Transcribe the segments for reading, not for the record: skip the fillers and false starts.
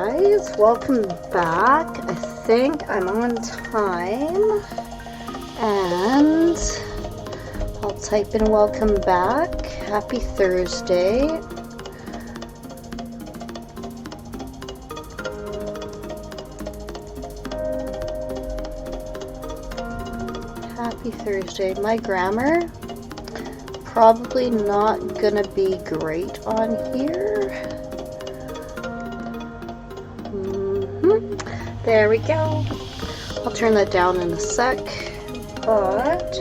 guys, welcome back. I think I'm on time, and I'll type in welcome back. Happy Thursday. Happy Thursday. My grammar probably not gonna be great on here. There we go. I'll turn that down in a sec, but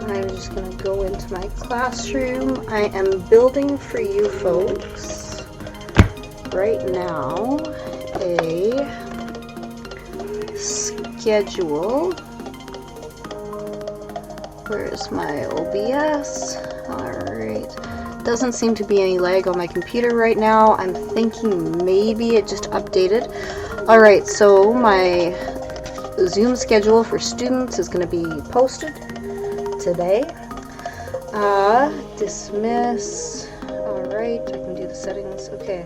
I'm just gonna go into my classroom. I am building for you folks right now a schedule. Where's my OBS? Alright. Doesn't seem to be any lag on my computer right now. I'm thinking maybe it just updated. Alright, so my Zoom schedule for students is going to be posted today. Dismiss. Alright, I can do the settings. Okay.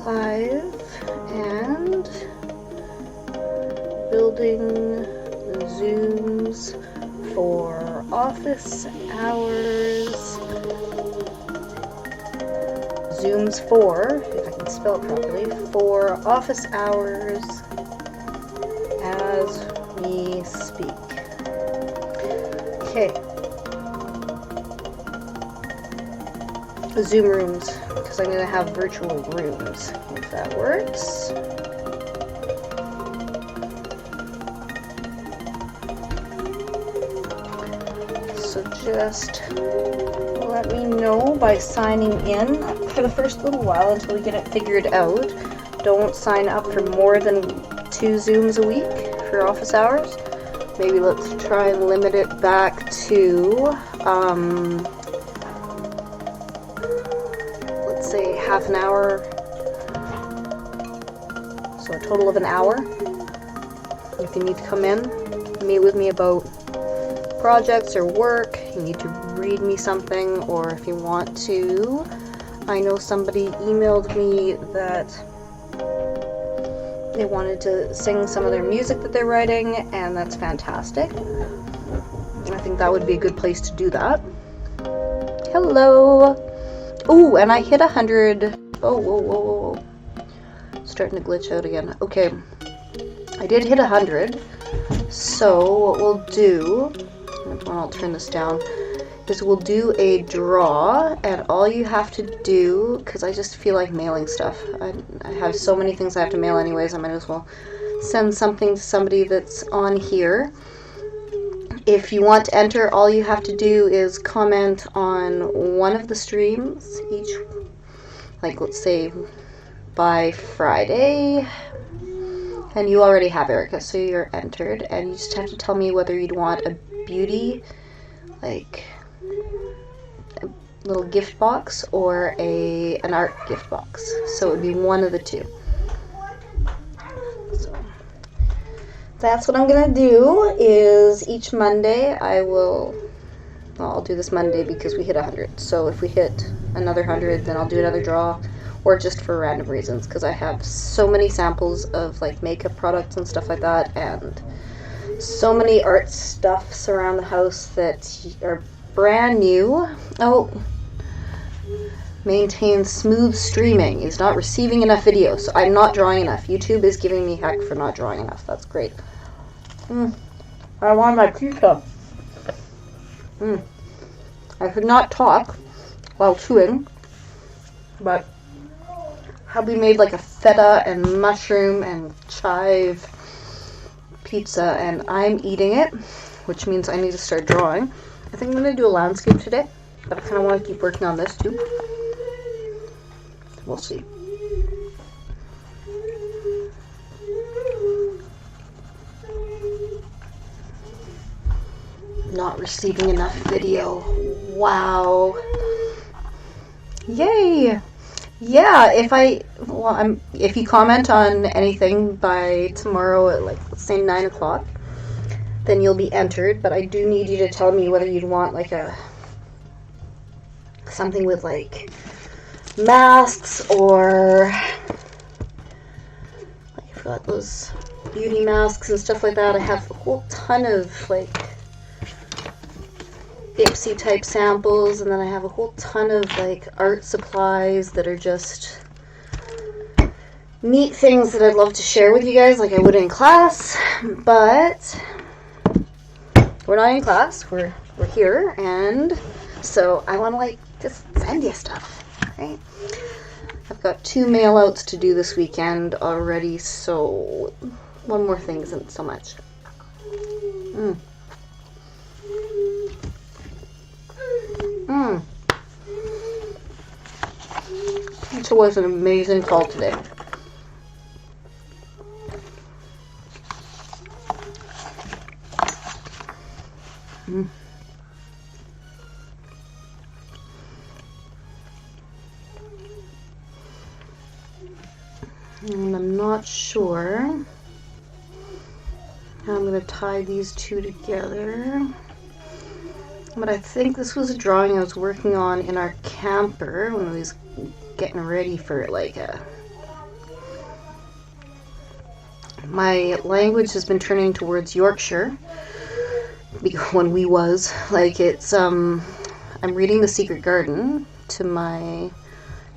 Live and building Zooms for office hours. Zooms for, if I can spell it properly, for office hours as we speak. Okay. Zoom rooms, because I'm going to have virtual rooms, if that works. So just let me know by signing in for the first little while until we get it figured out. Don't sign up for more than 2 Zooms a week for office hours. Maybe let's try and limit it back to, let's say half an hour. So a total of an hour. If you need to come in, meet with me about projects or work, you need to read me something, or if you want to, I know somebody emailed me that they wanted to sing some of their music that they're writing, and that's fantastic. I think that would be a good place to do that. Hello! Oh, and I hit 100. Oh, whoa. Starting to glitch out again. Okay. I did hit 100. So what we'll do, I'll turn this down, is we'll do a draw, and all you have to do, because I just feel like mailing stuff. I have so many things I have to mail anyways, I might as well send something to somebody that's on here. If you want to enter, all you have to do is comment on one of the streams each, like let's say by Friday, and you already have Erica, so you're entered, and you just have to tell me whether you'd want a beauty, like a little gift box, or an art gift box. So it would be one of the two. So that's what I'm gonna do. Is each Monday I'll do this Monday because we hit 100. So if we hit another 100, then I'll do another draw, or just for random reasons, because I have so many samples of like makeup products and stuff like that, and so many art stuffs around the house that are brand new. Oh, maintain smooth streaming, is not receiving enough video, so I'm not drawing enough. YouTube is giving me heck for not drawing enough. That's great. I want my pizza. I could not talk while chewing, but hubby made like a feta and mushroom and chive pizza, and I'm eating it, which means I need to start drawing. I think I'm going to do a landscape today, but I kind of want to keep working on this too. We'll see. Not receiving enough video. Wow. Yay! Yeah, if you comment on anything by tomorrow at like, let's say 9 o'clock, then you'll be entered, but I do need you to tell me whether you'd want like something with like masks, or like I've got those beauty masks and stuff like that. I have a whole ton of like Ipsy type samples, and then I have a whole ton of like art supplies that are just neat things that I'd love to share with you guys like I would in class, but we're not in class, we're here, and so I want to like just send you stuff, right? I've got 2 mail outs to do this weekend already, so one more thing isn't so much. It was an amazing call today. And I'm not sure how I'm going to tie these two together, but I think this was a drawing I was working on in our camper when I was getting ready for like my language has been turning towards Yorkshire when we was like it's I'm reading The Secret Garden to my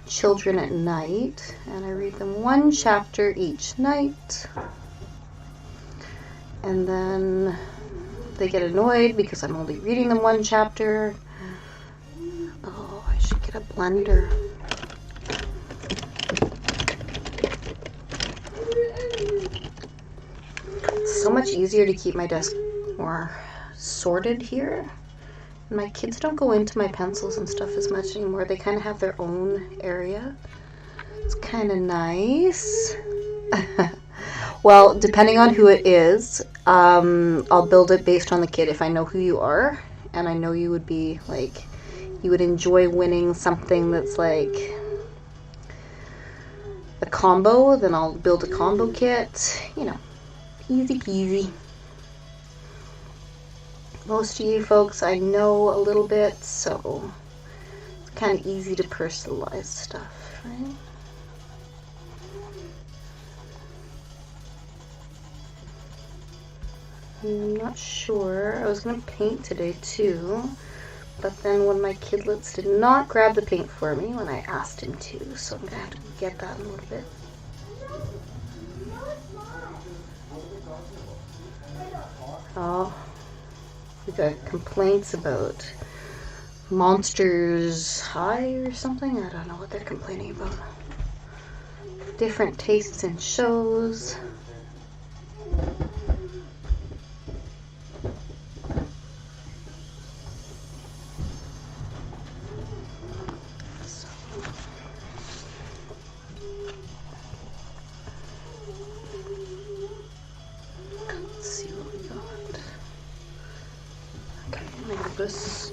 children at night, and I read them 1 chapter each night, and then they get annoyed because I'm only reading them 1 chapter. Oh, I should get a blender. It's so much easier to keep my desk more sorted here. My kids don't go into my pencils and stuff as much anymore. They kind of have their own area. It's kind of nice. Well, depending on who it is, I'll build it based on the kid. If I know who you are, and I know you would be like, you would enjoy winning something that's like a combo, then I'll build a combo kit. You know, easy peasy. Most of you folks I know a little bit, so it's kind of easy to personalize stuff, right? I'm not sure. I was going to paint today too, but then one of my kidlets did not grab the paint for me when I asked him to, so I'm going to have to get that in a little bit. Oh. We got complaints about Monsters High or something. I don't know what they're complaining about. Different tastes in shows.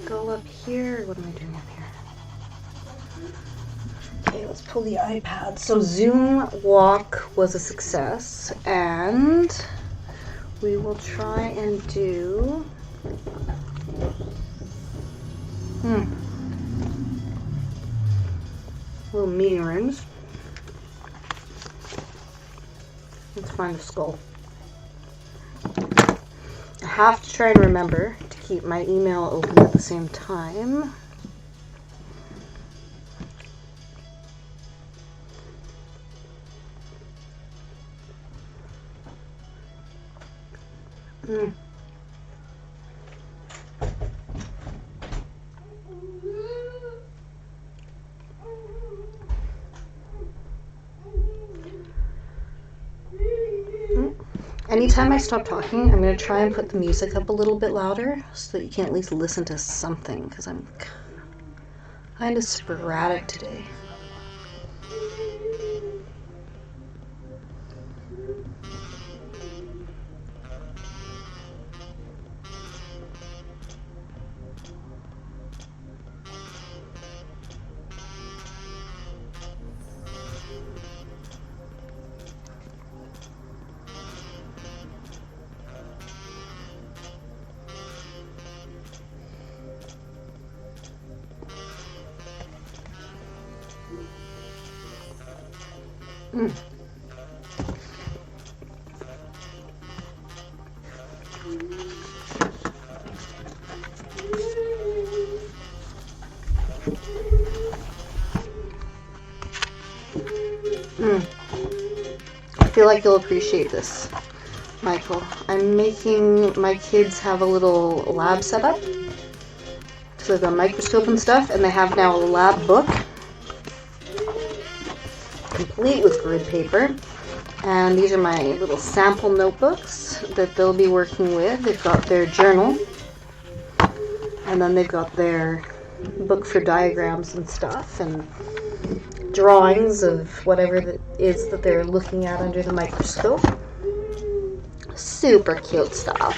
Go up here. What am I doing up here? Okay, let's pull the iPad. So Zoom walk was a success, and we will try and do little meeting rooms. Let's find the skull. I have to try and remember to keep my email open at the same time. Anytime I stop talking, I'm going to try and put the music up a little bit louder so that you can at least listen to something, because I'm kind of sporadic today. Mm. I feel like you'll appreciate this, Michael. I'm making my kids have a little lab setup. So they've got a microscope and stuff, and they have now a lab book, complete with grid paper. And these are my little sample notebooks that they'll be working with. They've got their journal, and then they've got their book for diagrams and stuff, and drawings of whatever it is that they're looking at under the microscope. Super cute stuff.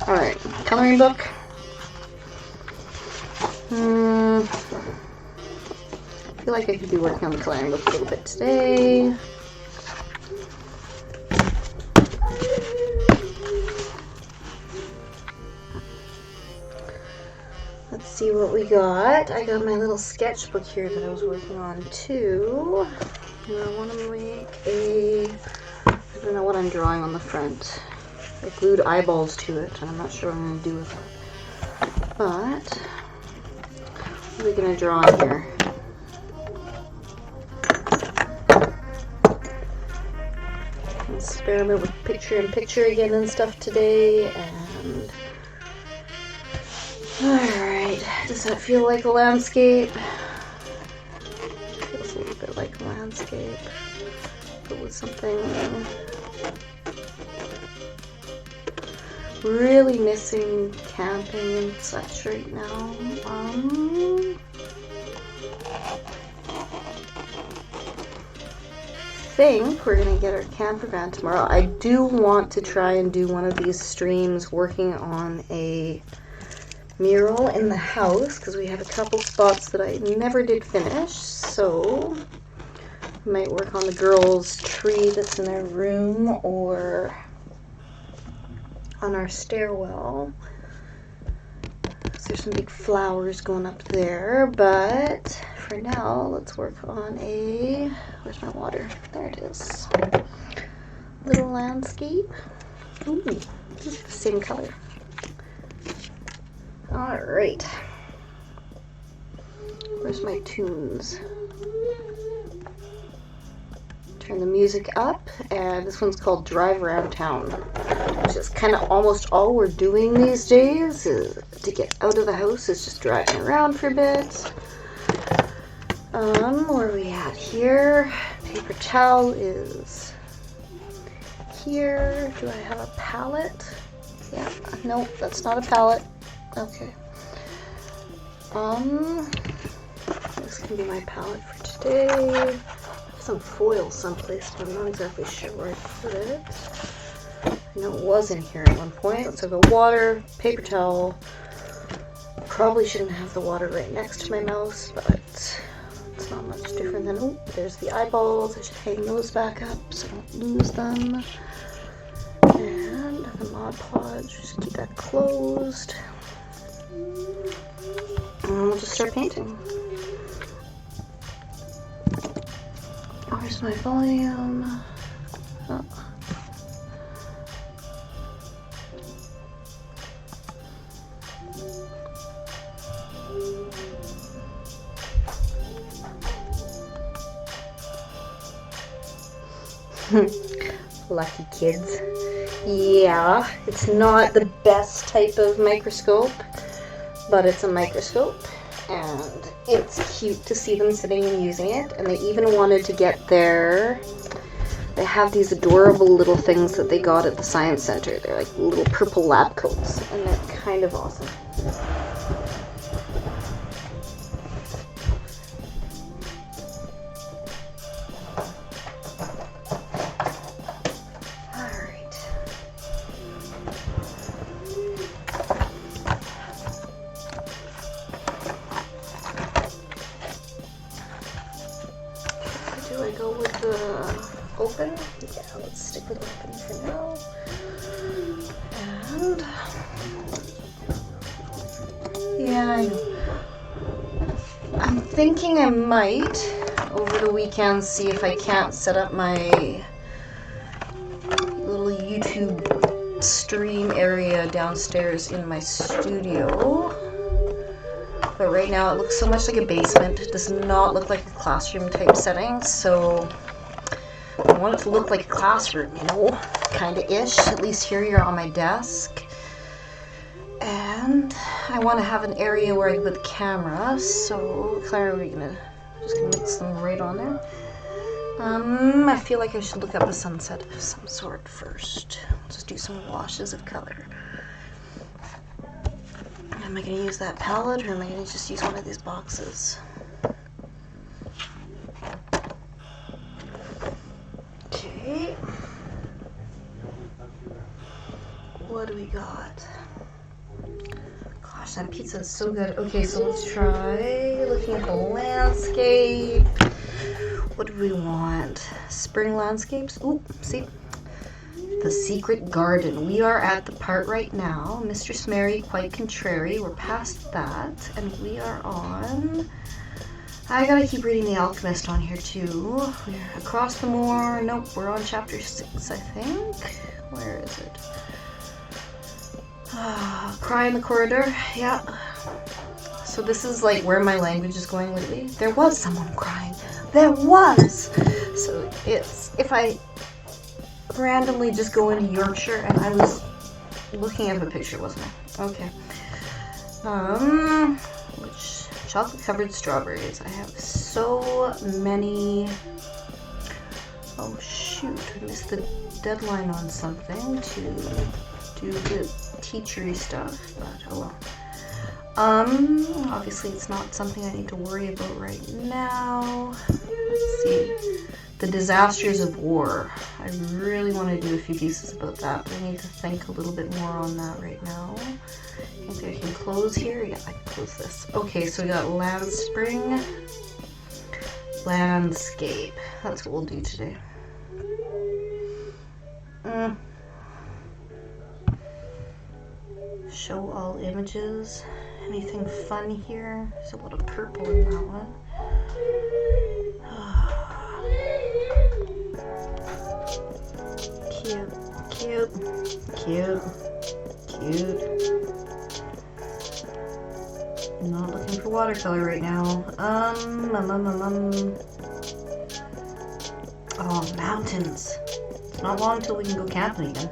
Alright, coloring book. I feel like I could be working on the coloring book a little bit today. Let's see what we got. I got my little sketchbook here that I was working on too. And I want to make I don't know what I'm drawing on the front. I glued eyeballs to it, and I'm not sure what I'm going to do with it. But, what are we going to draw on here? Experiment with picture-in-picture again and stuff today, and alright, does that feel like a landscape? Feels a little bit like a landscape, but with something really missing camping and such right now. I think we're gonna get our camper van tomorrow. I do want to try and do one of these streams working on a mural in the house, because we have a couple spots that I never did finish, so I might work on the girls' tree that's in their room or on our stairwell. So there's some big flowers going up there, but for now let's work on where's my water? There it is. Little landscape. Ooh, this is the same color. Alright. Where's my tunes? Turn the music up, and this one's called Drive Around Town, which is kind of almost all we're doing these days is, to get out of the house, is just driving around for a bit. Where are we at here? Paper towel is here. Do I have a palette? Yeah, nope, that's not a palette. Okay. This can be my palette for today. I have some foil someplace, but I'm not exactly sure where I put it. I know it was in here at one point. So I've got water, paper towel. Probably shouldn't have the water right next to my mouse, but it's not much different than, oh, there's the eyeballs. I should hang those back up so I don't lose them. And the Mod Podge, just keep that closed. And we'll just start painting. Where's my volume? Oh. Lucky kids. Yeah, it's not the best type of microscope, but it's a microscope, and it's cute to see them sitting and using it. And they even wanted to get they have these adorable little things that they got at the science center. They're like little purple lab coats, and they're kind of awesome. Do I go with the open? Yeah, let's stick with open for now. And yeah, I know. I'm thinking I might, over over the weekend, see if I can't set up my little YouTube stream area downstairs in my studio. But right now it looks so much like a basement. It does not look like a classroom type setting, so I want it to look like a classroom, you know, kinda-ish. At least here you're on my desk. And I want to have an area where I can put the camera, so Claire, we're just gonna mix them right on there. I feel like I should look up a sunset of some sort first. Just do some washes of color. Am I going to use that palette, or am I going to just use one of these boxes? Okay. What do we got? Gosh, that pizza is so good. Okay, so let's try looking at the landscape. What do we want? Spring landscapes? Ooh, see? The secret garden. We are at the part right now. Mistress Mary, quite contrary. We're past that. And we are on... I gotta keep reading The Alchemist on here too. We're across the moor. Nope, we're on chapter 6, I think. Where is it? Cry in the corridor. Yeah. So this is like where my language is going lately. There was someone crying. There was! So it's... If I randomly just go into Yorkshire, and I was looking at a picture, wasn't I? Okay. Which chocolate covered strawberries. I have so many. Oh shoot, I missed the deadline on something to do the teachery stuff, but oh well. Obviously it's not something I need to worry about right now. Let's see. The disasters of war. I really want to do a few pieces about that, but I need to think a little bit more on that right now. I think I can close here. Yeah, I can close this. Okay, so we got land spring, landscape. That's what we'll do today. Show all images. Anything fun here? There's a lot of purple in that one. Cute, cute, cute, cute. I'm not looking for watercolor right now. Oh, mountains. It's not long till we can go camping again.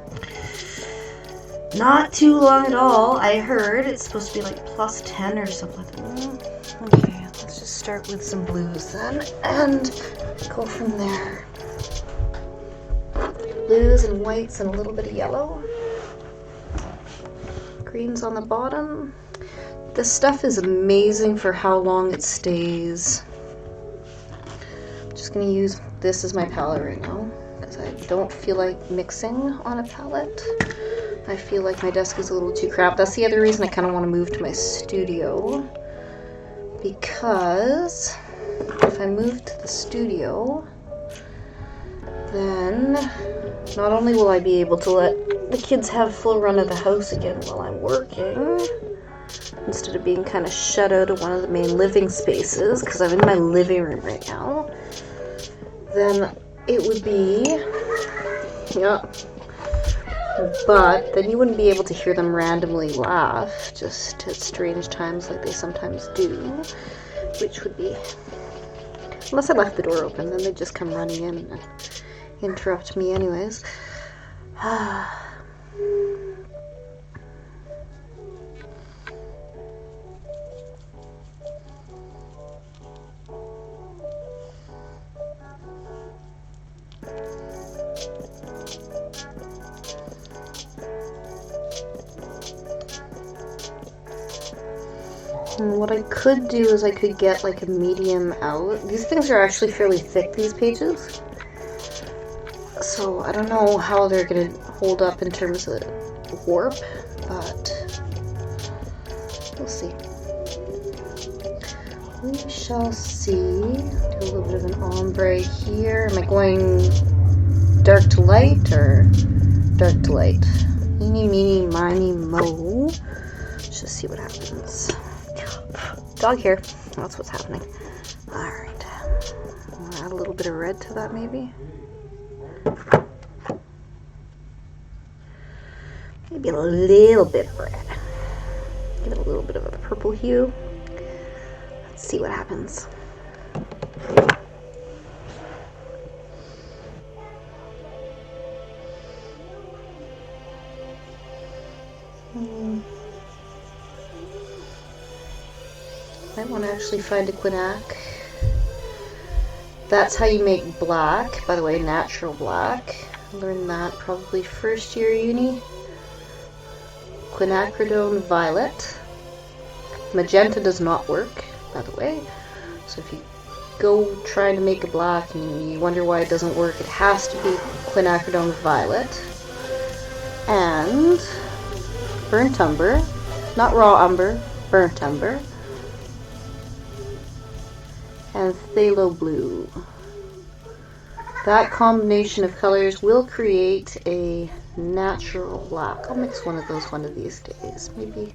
Not too long at all. I heard it's supposed to be like plus 10 or something like that. Okay, let's just start with some blues then and go from there. Blues and whites and a little bit of yellow. Greens on the bottom. This stuff is amazing for how long it stays. I'm just going to use this as my palette right now because I don't feel like mixing on a palette. I feel like my desk is a little too crap. That's the other reason I kind of want to move to my studio, because if I move to the studio, then not only will I be able to let the kids have full run of the house again while I'm working, instead of being kind of shut out of one of the main living spaces, because I'm in my living room right now, then it would be, yeah. But then you wouldn't be able to hear them randomly laugh, just at strange times like they sometimes do, which would be, unless I left the door open, then they'd just come running in and interrupt me anyways. And what I could do is I could get like a medium out. These things are actually fairly thick, these pages. So I don't know how they're going to hold up in terms of warp, but we'll see. We shall see. Do a little bit of an ombre here. Am I going dark to light or dark to light? Eeny, meeny, miny, mo. Let's just see what happens. Dog hair. That's what's happening. Alright. I'll add a little bit of red to that maybe. Maybe a little bit of red. Give it a little bit of a purple hue. Let's see what happens. Might want to actually find a quinac. That's how you make black, by the way, natural black. Learned that probably first year uni. Quinacridone violet. Magenta does not work, by the way. So if you go trying to make a black and you wonder why it doesn't work, it has to be quinacridone violet. And burnt umber, not raw umber, burnt umber. And phthalo blue. That combination of colors will create a natural black. I'll mix one of those one of these days. Maybe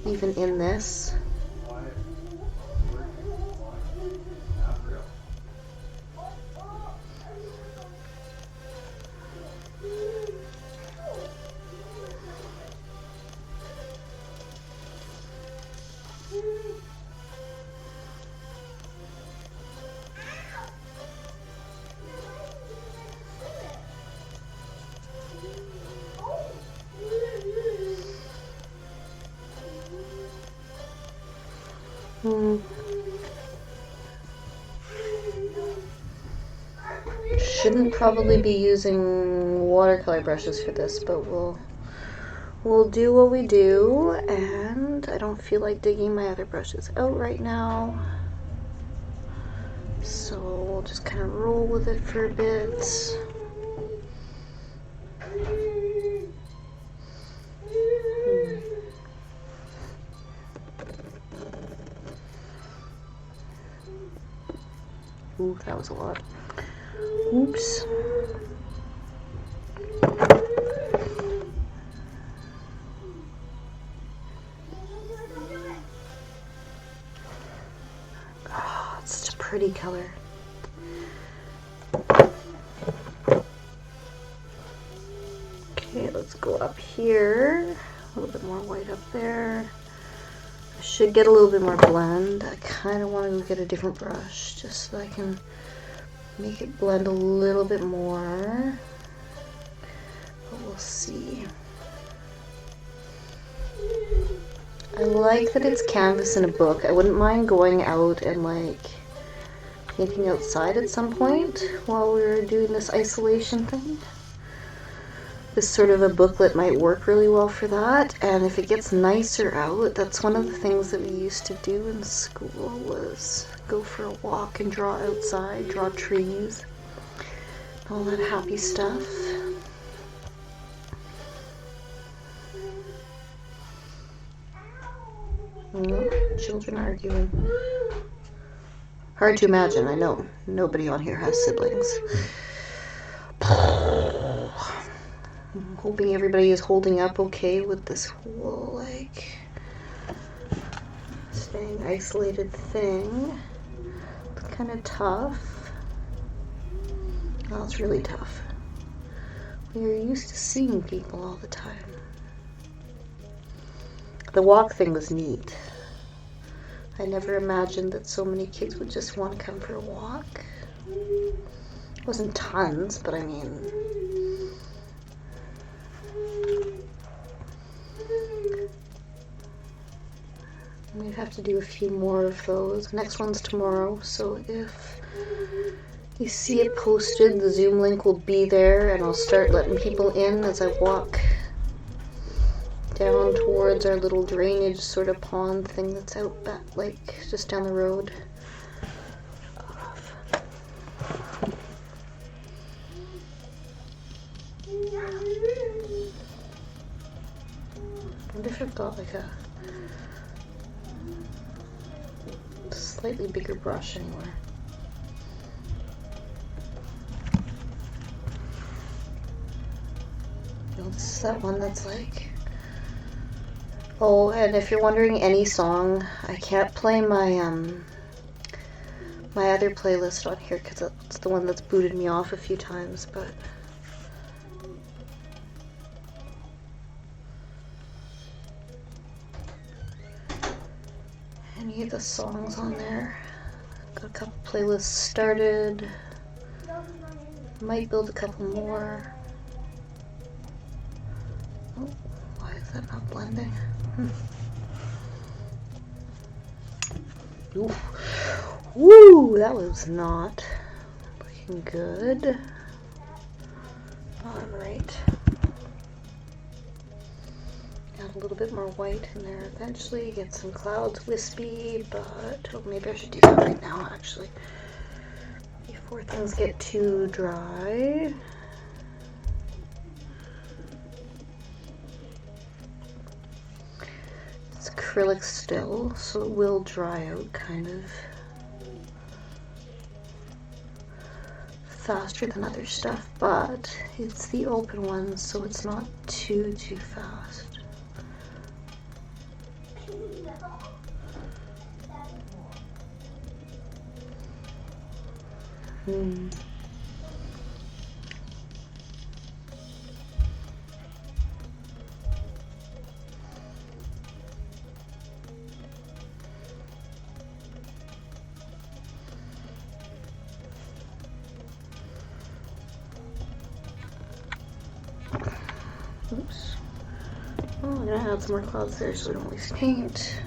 even in this. Shouldn't probably be using watercolor brushes for this, but we'll do what we do, and I don't feel like digging my other brushes out right now. So we'll just kind of roll with it for a bit. Ooh, that was a lot. Oops. Oh, it's such a pretty color. Okay, let's go up here. A little bit more white up there. I should get a little bit more blend. I kind of want to get a different brush just so I can make it blend a little bit more. But we'll see. I like that it's canvas in a book. I wouldn't mind going out and like painting outside at some point while we're doing this isolation thing. This sort of a booklet might work really well for that, and if it gets nicer out, that's one of the things that we used to do in school was go for a walk and draw outside, draw trees, all that happy stuff. Children arguing. Hard to imagine, I know. Nobody on here has siblings. I'm hoping everybody is holding up okay with this whole, like, staying isolated thing. It's kind of tough. Well, it's really tough. We are used to seeing people all the time. The walk thing was neat. I never imagined that so many kids would just want to come for a walk. It wasn't tons, but I mean... We'd have to do a few more of those. Next one's tomorrow, so if you see it posted, the Zoom link will be there, and I'll start letting people in as I walk down towards our little drainage sort of pond thing that's out back, like just down the road. I wonder if I've got like a slightly bigger brush anywhere. You know, this is that one that's like... Oh, and if you're wondering any song, I can't play my my other playlist on here because it's the one that's booted me off a few times, but any of the songs on there. Got a couple playlists started. Might build a couple more. Oh, why is that not blending? Ooh. Woo, that was not looking good. Alright. Add a little bit more white in there eventually. Get some clouds wispy, but oh, maybe I should do that right now actually. Before things get too dry. It's acrylic still, so it will dry out kind of faster than other stuff, but it's the open ones, so it's not too fast. Oops. Oh, I'm gonna add some more clouds there so we don't waste paint.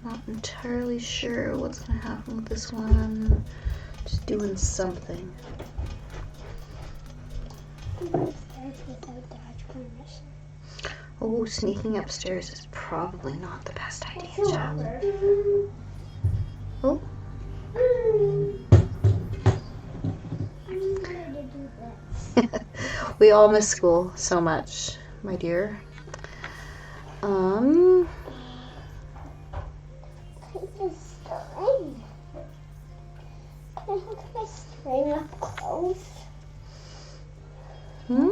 Not entirely sure what's gonna happen with this one. Just doing something. Oh, sneaking upstairs is probably not the best idea, child. Oh. We all miss school so much, my dear. String up close. Hmm?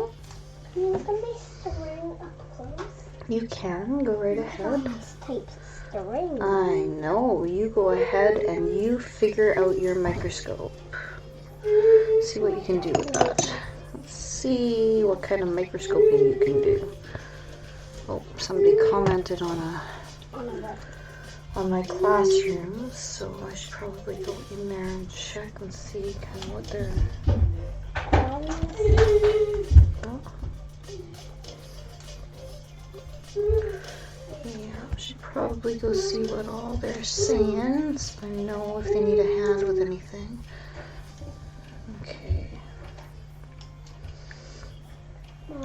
Can you look at my string up close? You can go right ahead. This type of string. I know. You go ahead and you figure out your microscope. See what you can do with that. Let's see what kind of microscoping you can do. Oh, somebody commented on my classroom, so I should probably go in there and check and see kind of what they're. Oh. Yeah, I should probably go see what all they're saying so I know if they need a hand with anything. Okay.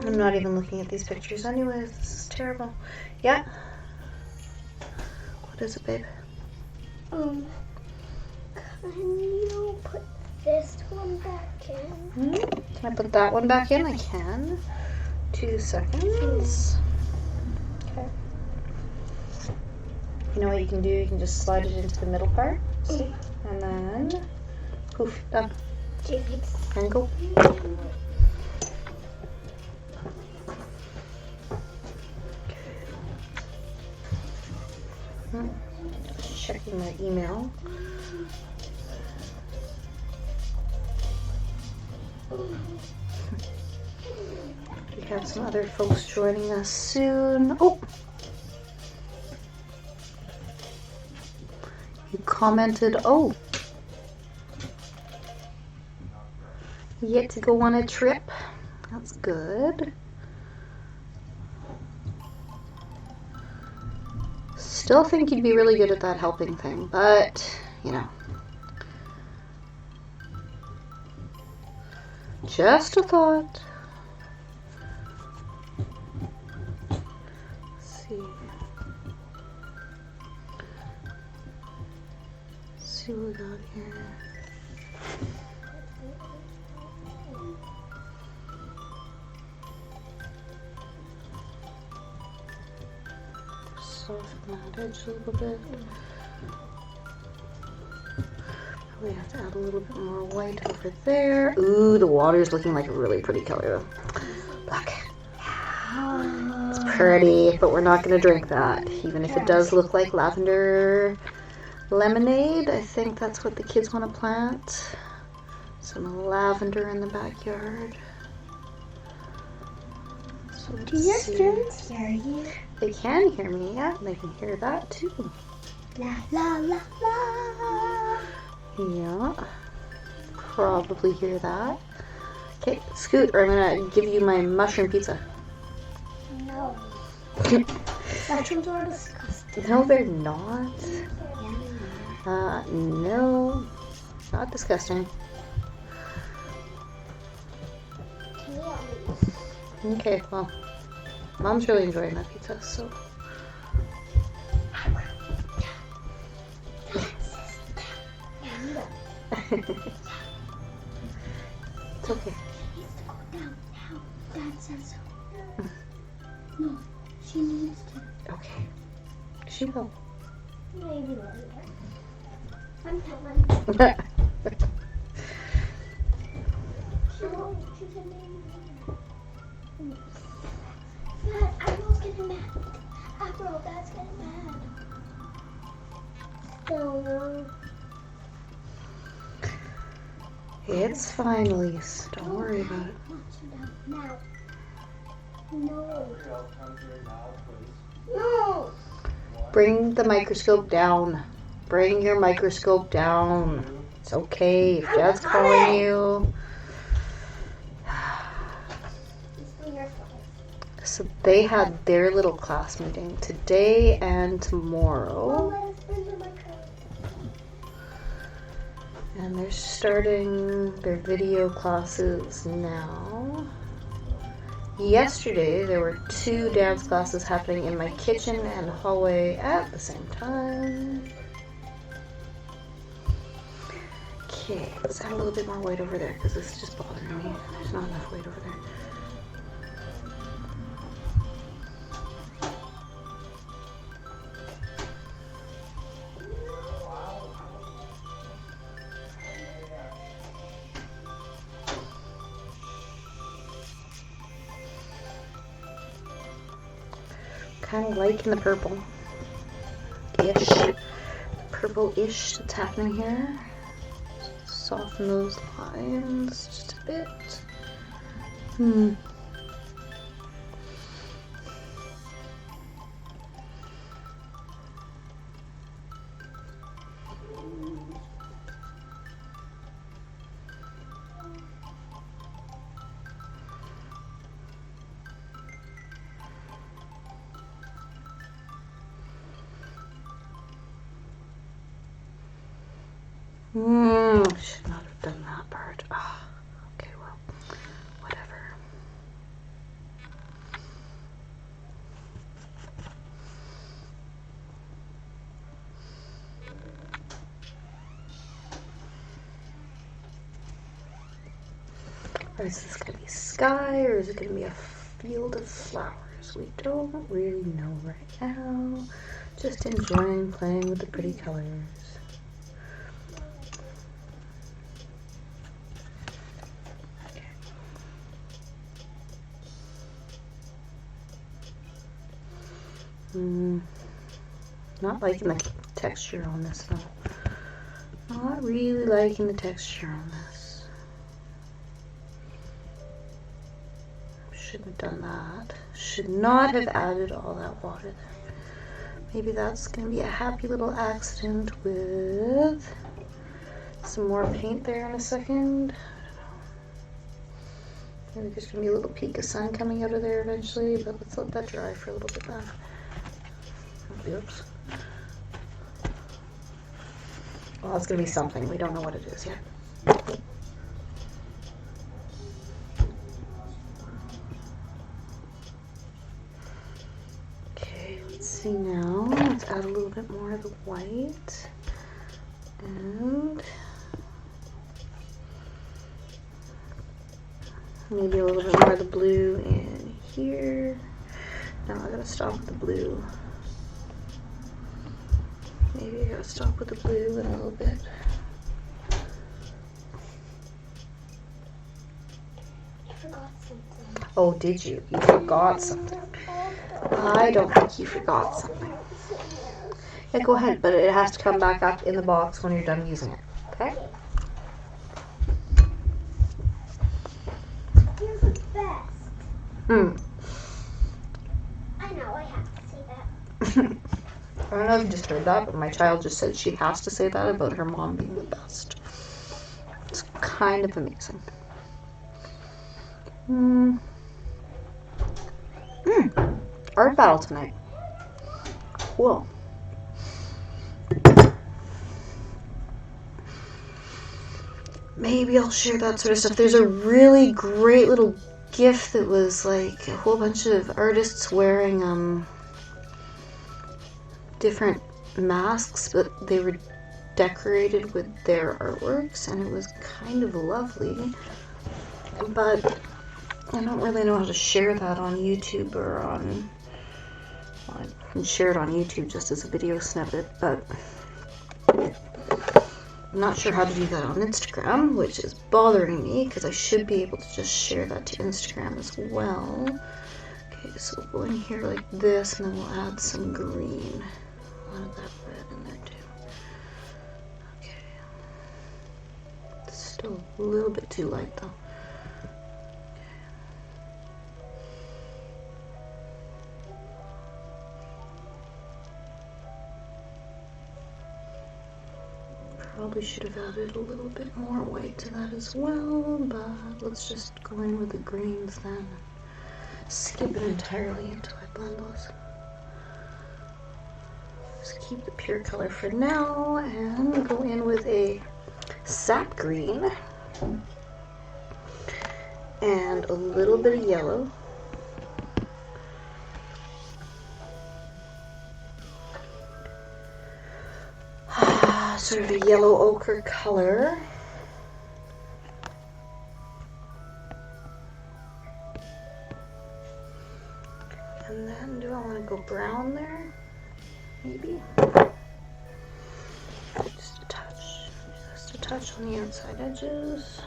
I'm not even looking at these pictures anyways. This is terrible. Yeah? What is it, babe? Can you put this one back in? Can I put that one back in? I can. 2 seconds. Okay. You know what you can do? You can just slide it into the middle part. See? And then poof, done. And go. Just checking my email. We have some other folks joining us soon. Oh! You commented, oh! Yet to go on a trip. That's good. Still think you'd be really good at that helping thing, but, you know. Just a thought. Let's see what we got here. Soften that edge a little bit. We have to add a little bit more white over there. Ooh, the water's looking like a really pretty color. Look. It's pretty, but we're not going to drink that. Even if it does look like lavender lemonade, I think that's what the kids want to plant. Some lavender in the backyard. So Do your students hear you? They can hear me, yeah. They can hear that too. La la la la. Yeah. Probably hear that. Okay, Scoot, or I'm gonna give you my mushroom pizza. No. Mushrooms are disgusting. No, they're not. No. Not disgusting. Can you at least? Okay, well, Mom's really enjoying that pizza, so. It's okay. She needs to go down now. Dad says so. No, she needs to. Okay. She will. Maybe later. I'm telling. She won't. She said maybe. Dad, April's getting mad. April, Dad's getting mad. Still no. It's fine, Elise. Don't worry about it. Now. No. No. Bring the microscope down. Bring your microscope down. It's okay if Dad's calling you. So they had their little class meeting today and tomorrow. And they're starting their video classes now. Yesterday there were 2 dance classes happening in my kitchen and hallway at the same time. Okay, let's add a little bit more white over there because this is just bothering me. There's not enough white over there. Kind of liking the purple-ish. Purple-ish that's happening here. Soften those lines just a bit. Should not have done that part. Oh, okay, well, whatever. Or is this going to be sky or is it going to be a field of flowers? We don't really know right now. Just enjoying playing with the pretty colors. Not liking the texture on this though. Not really liking the texture on this. Shouldn't have done that. Should not have added all that water there. Maybe that's going to be a happy little accident with some more paint there in a second. Maybe there's going to be a little peak of sun coming out of there eventually, but let's let that dry for a little bit then. Oops. Well, it's going to be something. We don't know what it is yet. Okay, let's see now. Let's add a little bit more of the white. And maybe a little bit more of the blue in here. Now I gotta stop with the blue. Maybe I gotta stop with the blue in a little bit. forgot something. Oh, did you? You forgot something. I don't think you forgot something. Yeah, go ahead, but it has to come back up in the box when you're done using it. Okay? You're the best. Hmm. I know, I have to say that. I don't know if you just heard that, but my child just said she has to say that about her mom being the best. It's kind of amazing. Art battle tonight. Cool. Maybe I'll share that sort of stuff. There's a really great little GIF that was like a whole bunch of artists wearing different masks, but they were decorated with their artworks, and it was kind of lovely. But I don't really know how to share that on YouTube or on... Well, I can share it on YouTube just as a video snippet, but I'm not sure how to do that on Instagram, which is bothering me because I should be able to just share that to Instagram as well. Okay, so we'll go in here like this, and then we'll add some green. I'll add that red in there too. Okay. It's still a little bit too light though. Probably should have added a little bit more white to that as well, but let's just go in with the greens then. Skip it entirely until I blend those. Just keep the pure color for now and go in with a sap green and a little bit of yellow. Sort of a yellow ochre color. And then do I want to go brown there? Maybe. Just a touch. Just a touch on the outside edges.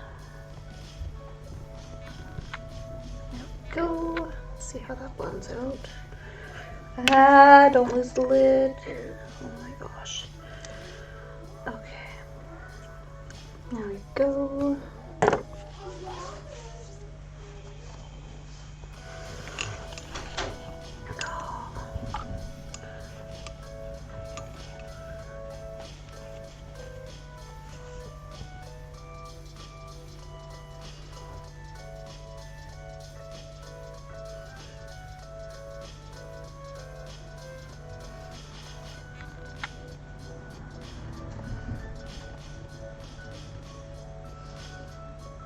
There we go. Let's see how that blends out. Ah, don't lose the lid. Oh my gosh. Okay. There we go.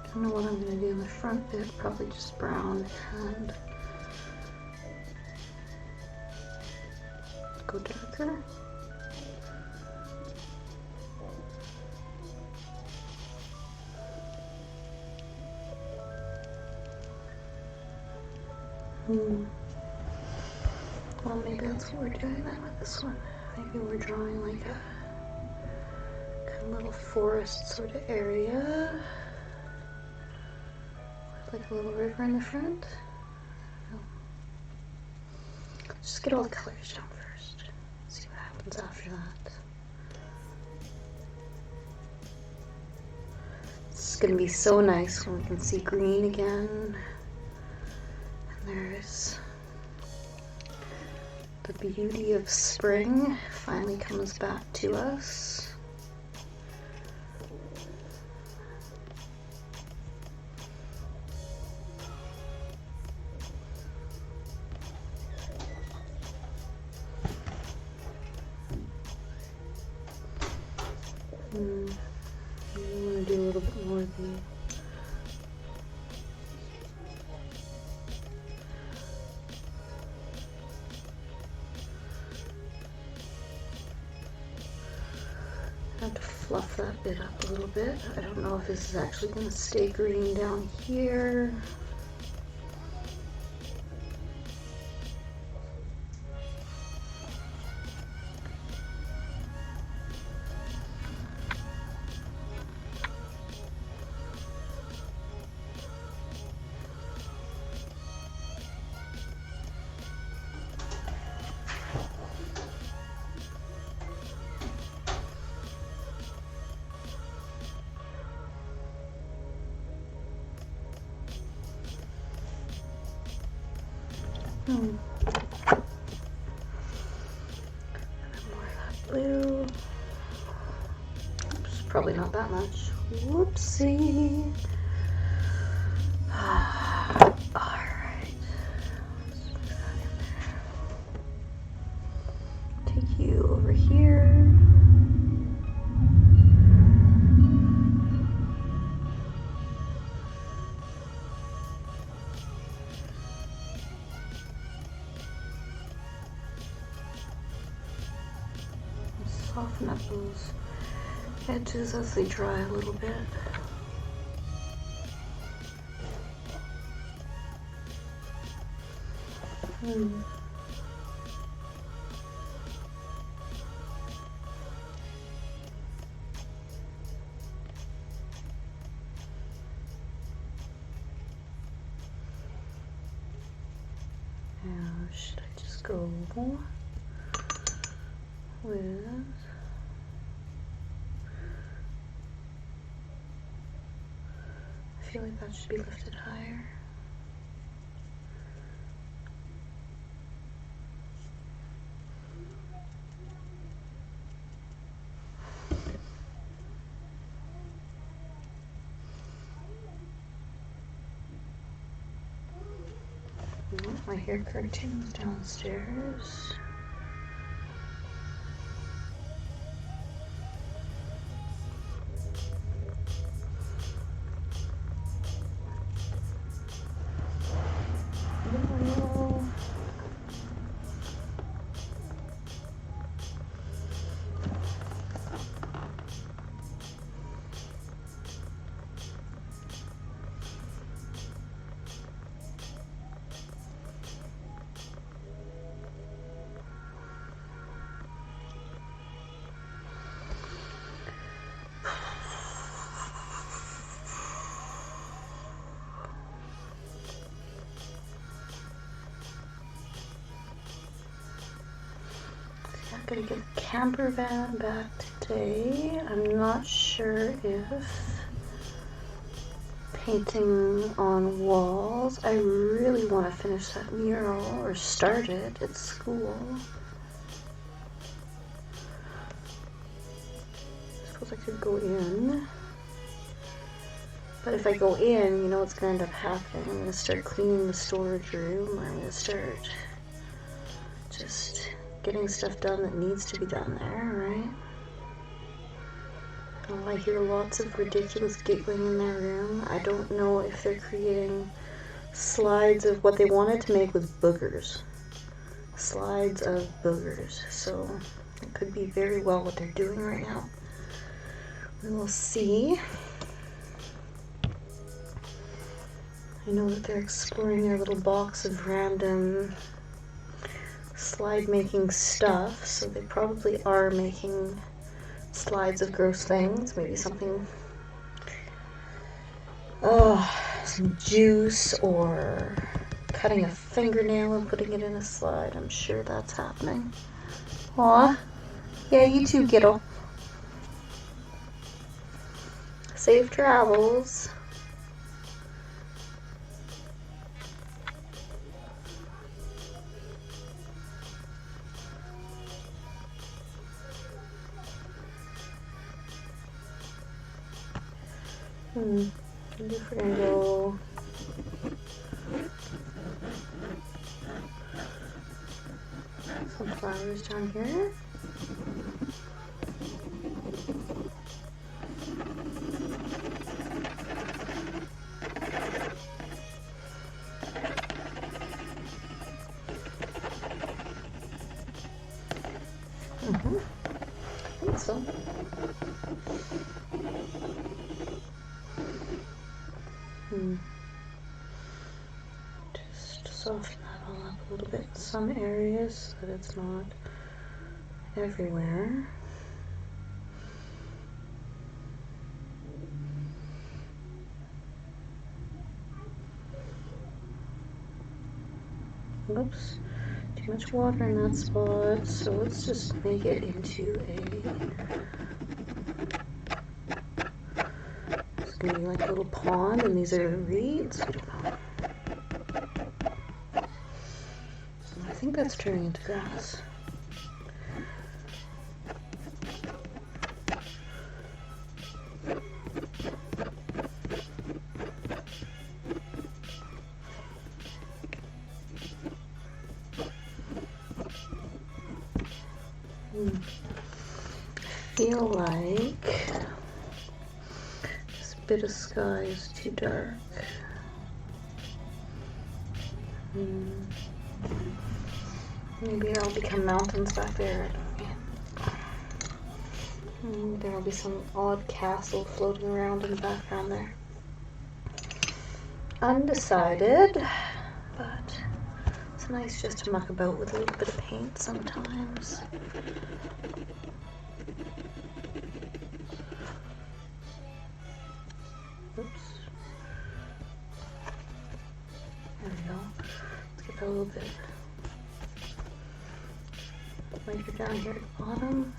I don't know what I'm going to do in the front bit, probably just brown and go darker. Well, maybe that's what we're doing then with this one. Maybe we're drawing like a kind of little forest sort of area. Like a little river in the front. Let's just get all the colors down first. See what happens after that. It's gonna be so nice when we can see green again. And there's the beauty of spring finally comes back to us. I want to do a little bit more of the I have to fluff that bit up a little bit. I don't know if this is actually going to stay green down here. More of that blue. Oops, probably not that much. Whoopsie. Alright. Take you over here. Soften up those edges as they dry a little bit. Now, should I just go with I feel like that should be lifted higher. I hear cartoons downstairs. I'm gonna get a camper van back today. I'm not sure if painting on walls. I really want to finish that mural or start it at school. I suppose I could go in. But if I go in, you know what's going to end up happening. I'm going to start cleaning the storage room. I'm going to start just getting stuff done that needs to be done there, right? Oh, I hear lots of ridiculous giggling in their room. I don't know if they're creating slides of what they wanted to make with boogers. Slides of boogers. So it could be very well what they're doing right now. We will see. I know that they're exploring their little box of random slide making stuff, so they probably are making slides of gross things, maybe something, some juice, or cutting a fingernail and putting it in a slide. I'm sure that's happening. Aw, yeah, you too, kiddo. Safe travels. If we're gonna go some flowers down here. I think so. Just soften that all up a little bit in some areas so that it's not everywhere. Oops, too much water in that spot, so let's just make it into it's gonna be like a little pond, and these are reeds. I don't know. think that's turning into grass. I feel like this bit of sky is too dark. Maybe there'll become mountains back there. There'll be some odd castle floating around in the background there. Undecided, but it's nice just to muck about with a little bit of paint sometimes. Oops. There we go. Let's get that a little bit lighter down here at the bottom.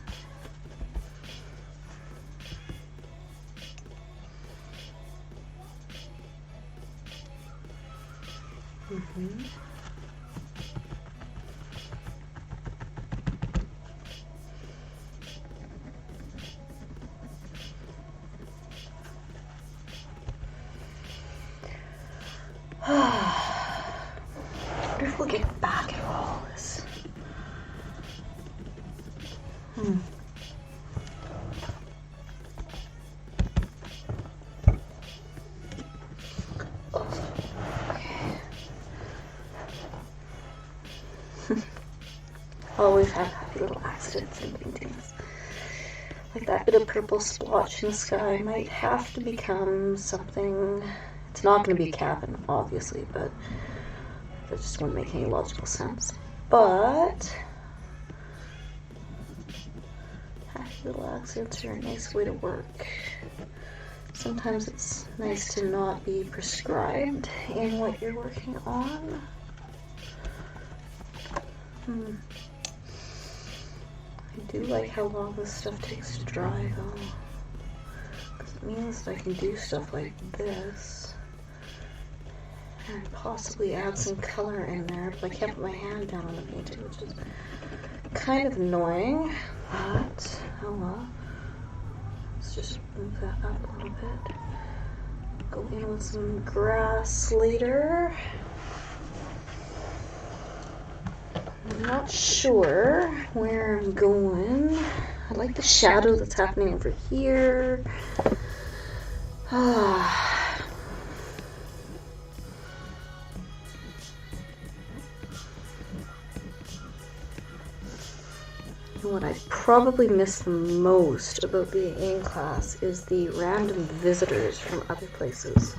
I wonder if we'll get back at all this. Always have happy little accidents in paintings. Like that bit of purple splotch in the sky might have to become something. It's not going to be a cabin, obviously, but that just wouldn't make any logical sense. But happy little accidents are a nice way to work. Sometimes it's nice to not be prescribed in what you're working on. I do like how long this stuff takes to dry, though, because it means that I can do stuff like this and possibly add some color in there, but I can't put my hand down on the painting, which is kind of annoying, but oh well. Let's just move that up a little bit. Go in with some grass later. I'm not sure where I'm going. I like the shadow that's happening over here. What I probably miss the most about being in class is the random visitors from other places.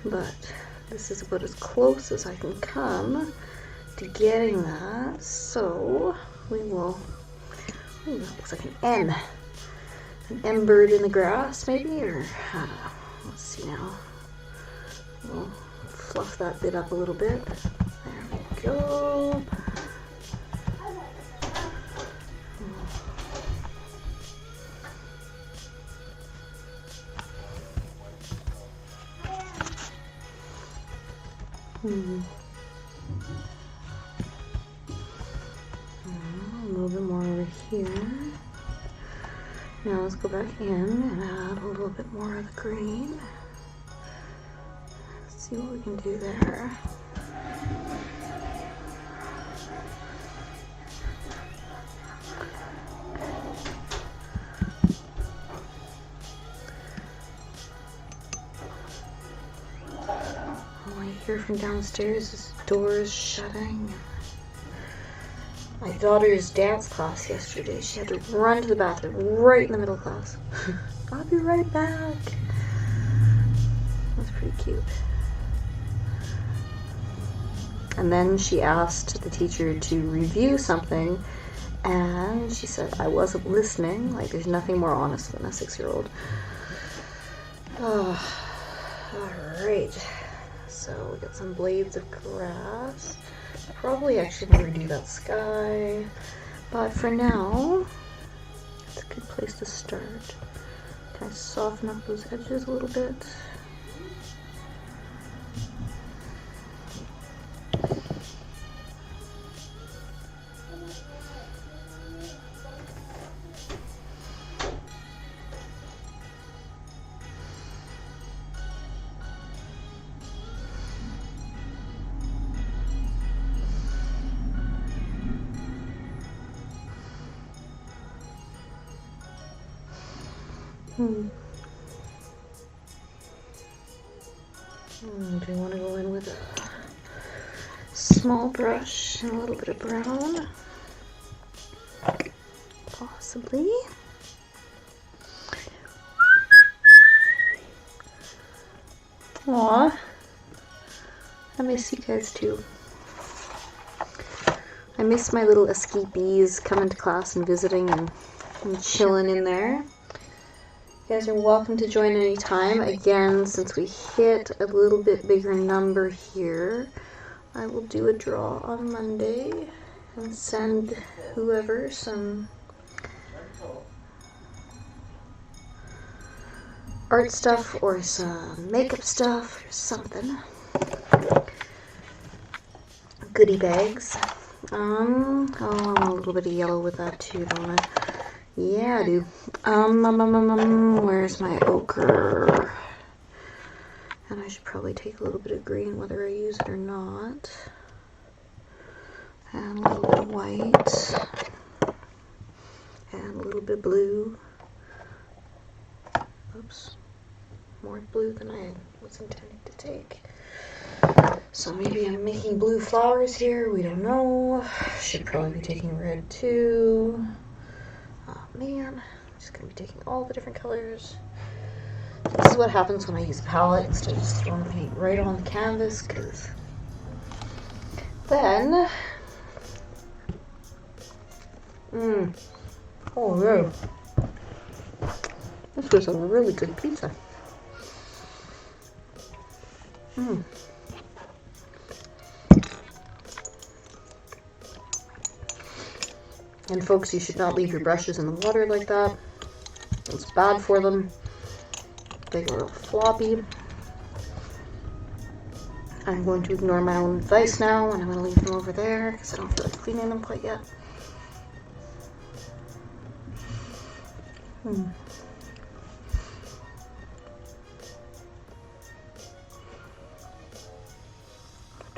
But this is about as close as I can come to getting that, so we will. Ooh, that looks like an M. An M bird in the grass, maybe, or I don't know. Let's see now. We'll fluff that bit up a little bit. There we go. A little bit more over here. Now let's go back in and add a little bit more of the green. Let's see what we can do there. All I hear from downstairs is doors shutting. My daughter's dance class yesterday, she had to run to the bathroom right in the middle of class. I'll be right back. That's pretty cute. And then she asked the teacher to review something, and she said, I wasn't listening. Like, there's nothing more honest than a 6-year-old. Oh, alright. So we got some blades of grass. Probably actually never do that sky, but for now, it's a good place to start. Can I soften up those edges a little bit? Do you want to go in with a small brush and a little bit of brown? Possibly. Aw, I miss you guys too. I miss my little escapees coming to class and visiting and chilling in there. You guys are welcome to join anytime. Again, since we hit a little bit bigger number here, I will do a draw on Monday and send whoever some art stuff or some makeup stuff or something. Goodie bags. Oh, I want a little bit of yellow with that too, don't I? Yeah, I do. Where's my ochre? And I should probably take a little bit of green whether I use it or not. And a little bit of white. And a little bit of blue. Oops. More blue than I was intending to take. So maybe I'm making blue flowers here. We don't know. Should probably be taking red too. Oh man. I'm just going to be taking all the different colors. This is what happens when I use a palette instead of just throwing paint right on the canvas, because then oh yeah, this was a really good pizza. And folks, you should not leave your brushes in the water like that. It's bad for them. They go real floppy. I'm going to ignore my own advice now, and I'm going to leave them over there because I don't feel like cleaning them quite yet. I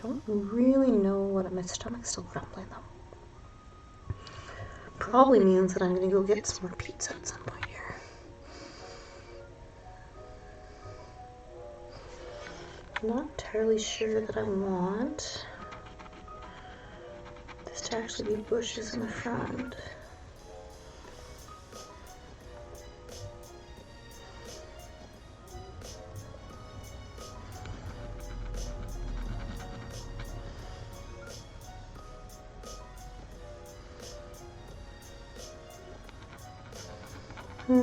don't really know what my stomach's still grumbling though. Probably means that I'm going to go get some more pizza at some point here. I'm not entirely sure that I want this to actually be bushes in the front. I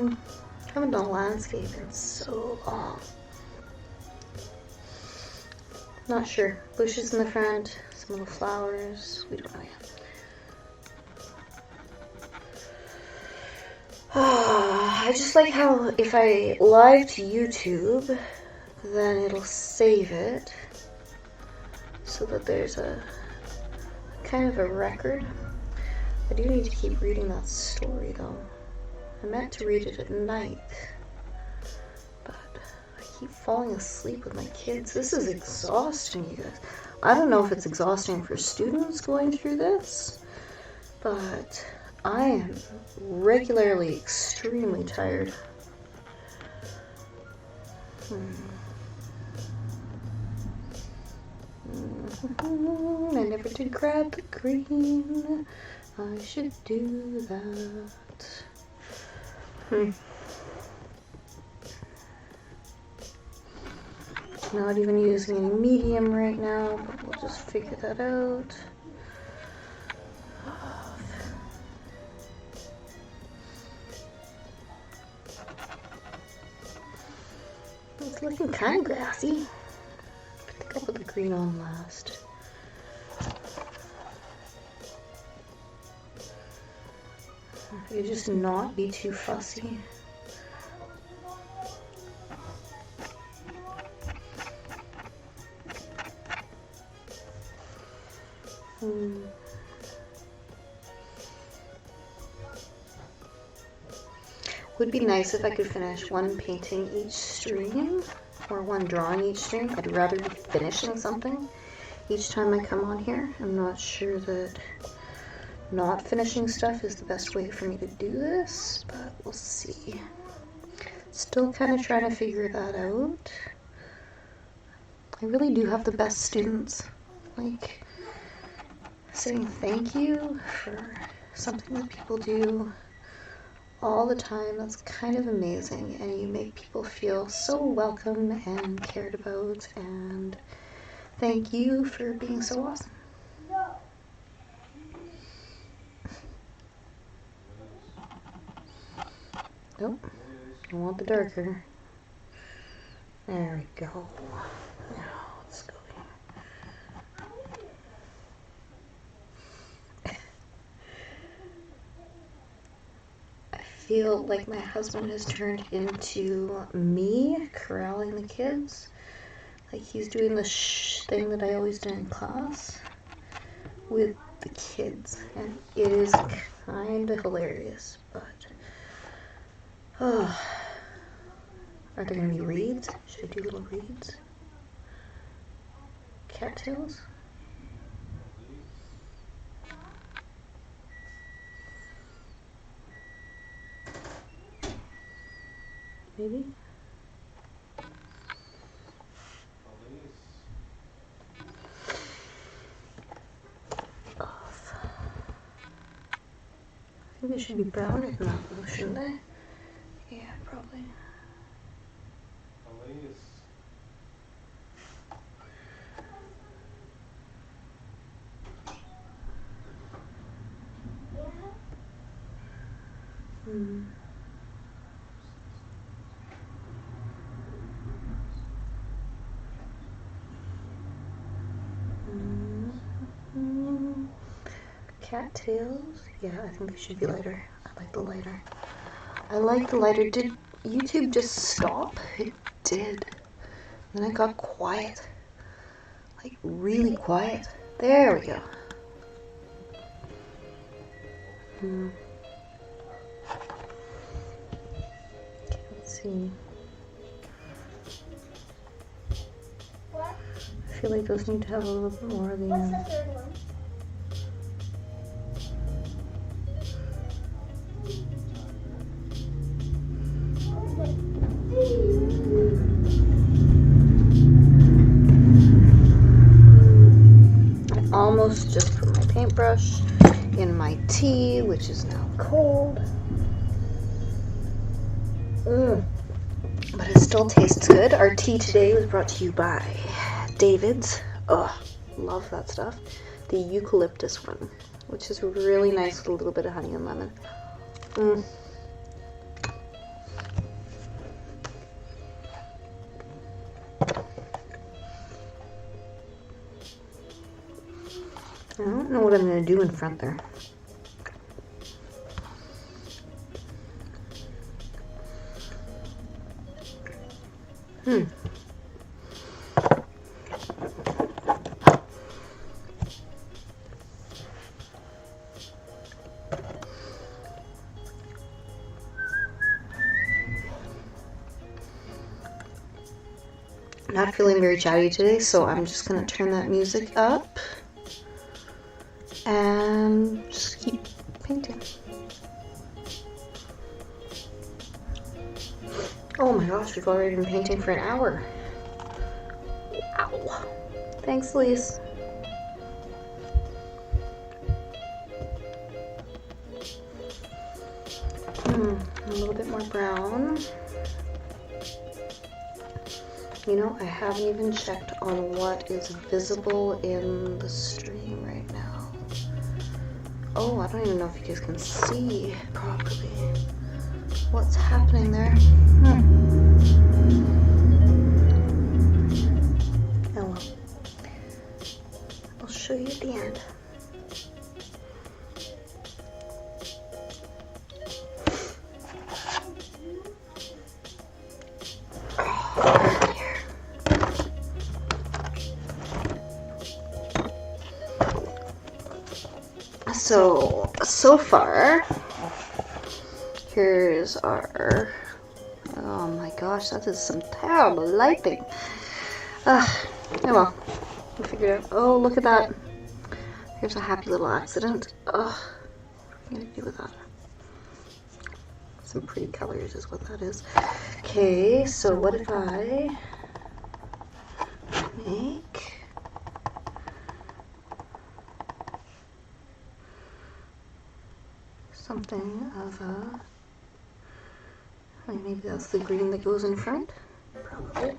haven't done landscape in so long. Not sure. Bushes in the front, some little flowers. We don't know yet. I just like how if I live to YouTube, then it'll save it so that there's a kind of a record. I do need to keep reading that story though. I meant to read it at night, but I keep falling asleep with my kids. This is exhausting, you guys. I don't know if it's exhausting for students going through this, but I am regularly extremely tired. I never did grab the green. I should do that. Not even using any medium right now, but we'll just figure that out. It's looking kind of grassy. I think I'll put the green on last. I could just not be too fussy. Would be nice if I could finish one painting each stream or one drawing each stream. I'd rather be finishing something each time I come on here. I'm not sure that not finishing stuff is the best way for me to do this, but we'll see. Still kind of trying to figure that out. I really do have the best students. Like, saying thank you for something that people do all the time. That's kind of amazing, and you make people feel so welcome and cared about, and thank you for being so awesome. Nope, I want the darker. There we go. Now let's go here. I feel like my husband has turned into me corralling the kids. Like he's doing the shh thing that I always did in class with the kids, and it is kind of hilarious, but oh, are there gonna be reeds? Should I do little reeds? Cattails? Maybe? Off. I think they should be browner than that, though, shouldn't they? Yeah, probably. Hmm. Cattails? Yeah, I think they should be lighter. I like the lighter. I like the lighter. Did YouTube just stop? It did. Then it got quiet. Like really quiet. There we go. Okay, let's see. What? I feel like those need to have a little bit more of the What's the third one? I almost just put my paintbrush in my tea, which is now cold. But it still tastes good. Our tea today was brought to you by David's. Oh, love that stuff. The eucalyptus one, which is really nice with a little bit of honey and lemon. I don't know what I'm going to do in front there. Not feeling very chatty today, so I'm just going to turn that music up and just keep painting. Oh my gosh, we've already been painting for an hour. Wow. Thanks, Lise. A little bit more brown. You know, I haven't even checked on what is visible in the stream right now. Oh, I don't even know if you guys can see properly what's happening there. Oh well. I'll show you at the end. So far, here's our, oh my gosh, that is some terrible lighting. Oh well, we figured out. Oh, look at that. Here's a happy little accident. What are we gonna do with that? Some pretty colors is what that is. Okay, so what if I make something of a, maybe that's the green that goes in front? Probably.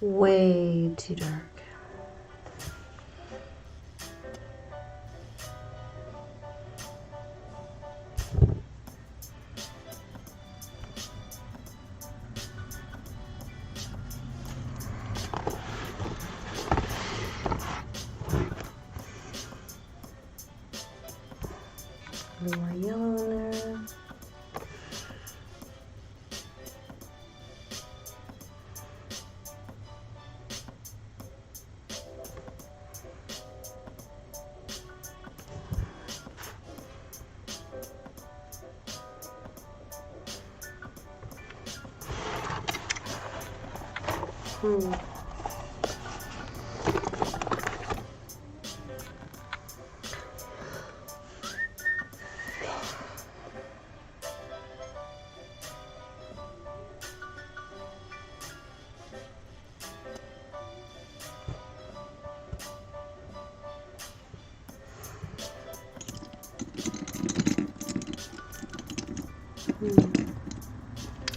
Way too dark. A little more yellow in there.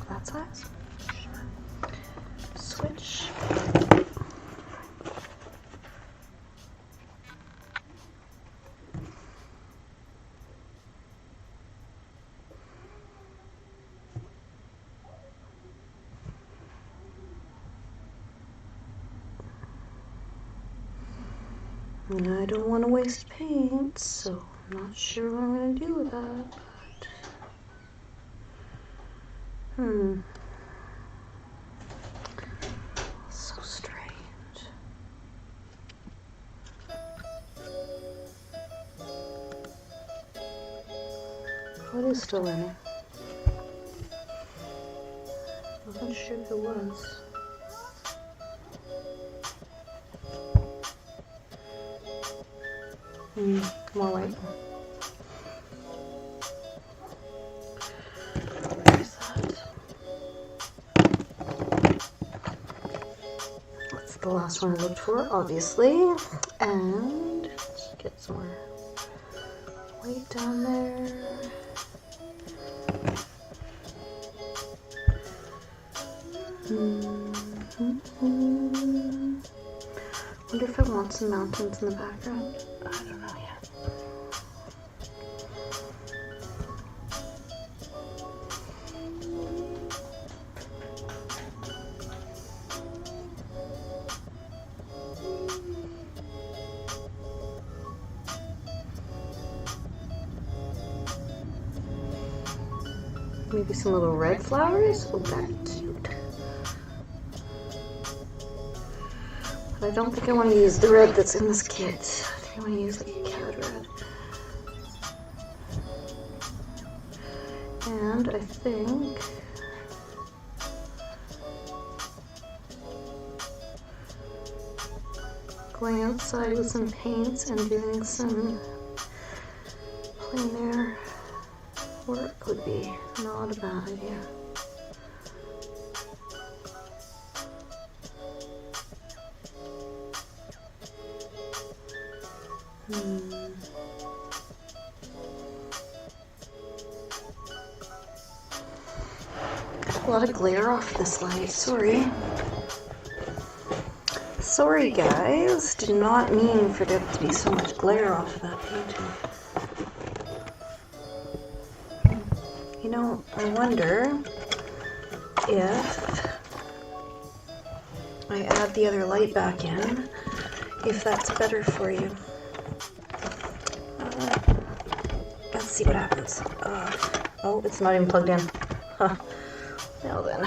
That size? Switch. And I don't want to waste paint, so I'm not sure what I'm going to do with that. So strange. What is still in it? I wasn't sure if it was. More white. That's the last one I looked for, obviously. And let's get some more white down there. Wonder if I want some mountains in the background. I don't know yet. Maybe some little red flowers? Oh, that's cute. But I don't think I want to use the red that's in this kit. I think I want to use like a cad red. And I think going outside with some paints and doing some plein air work would be not a bad idea. A lot of glare off this light, sorry. Sorry guys, did not mean for there to be so much glare off of that painting. You know, I wonder if I add the other light back in, if that's better for you. Let's see what happens. Oh, it's not even plugged in. Huh. Well then,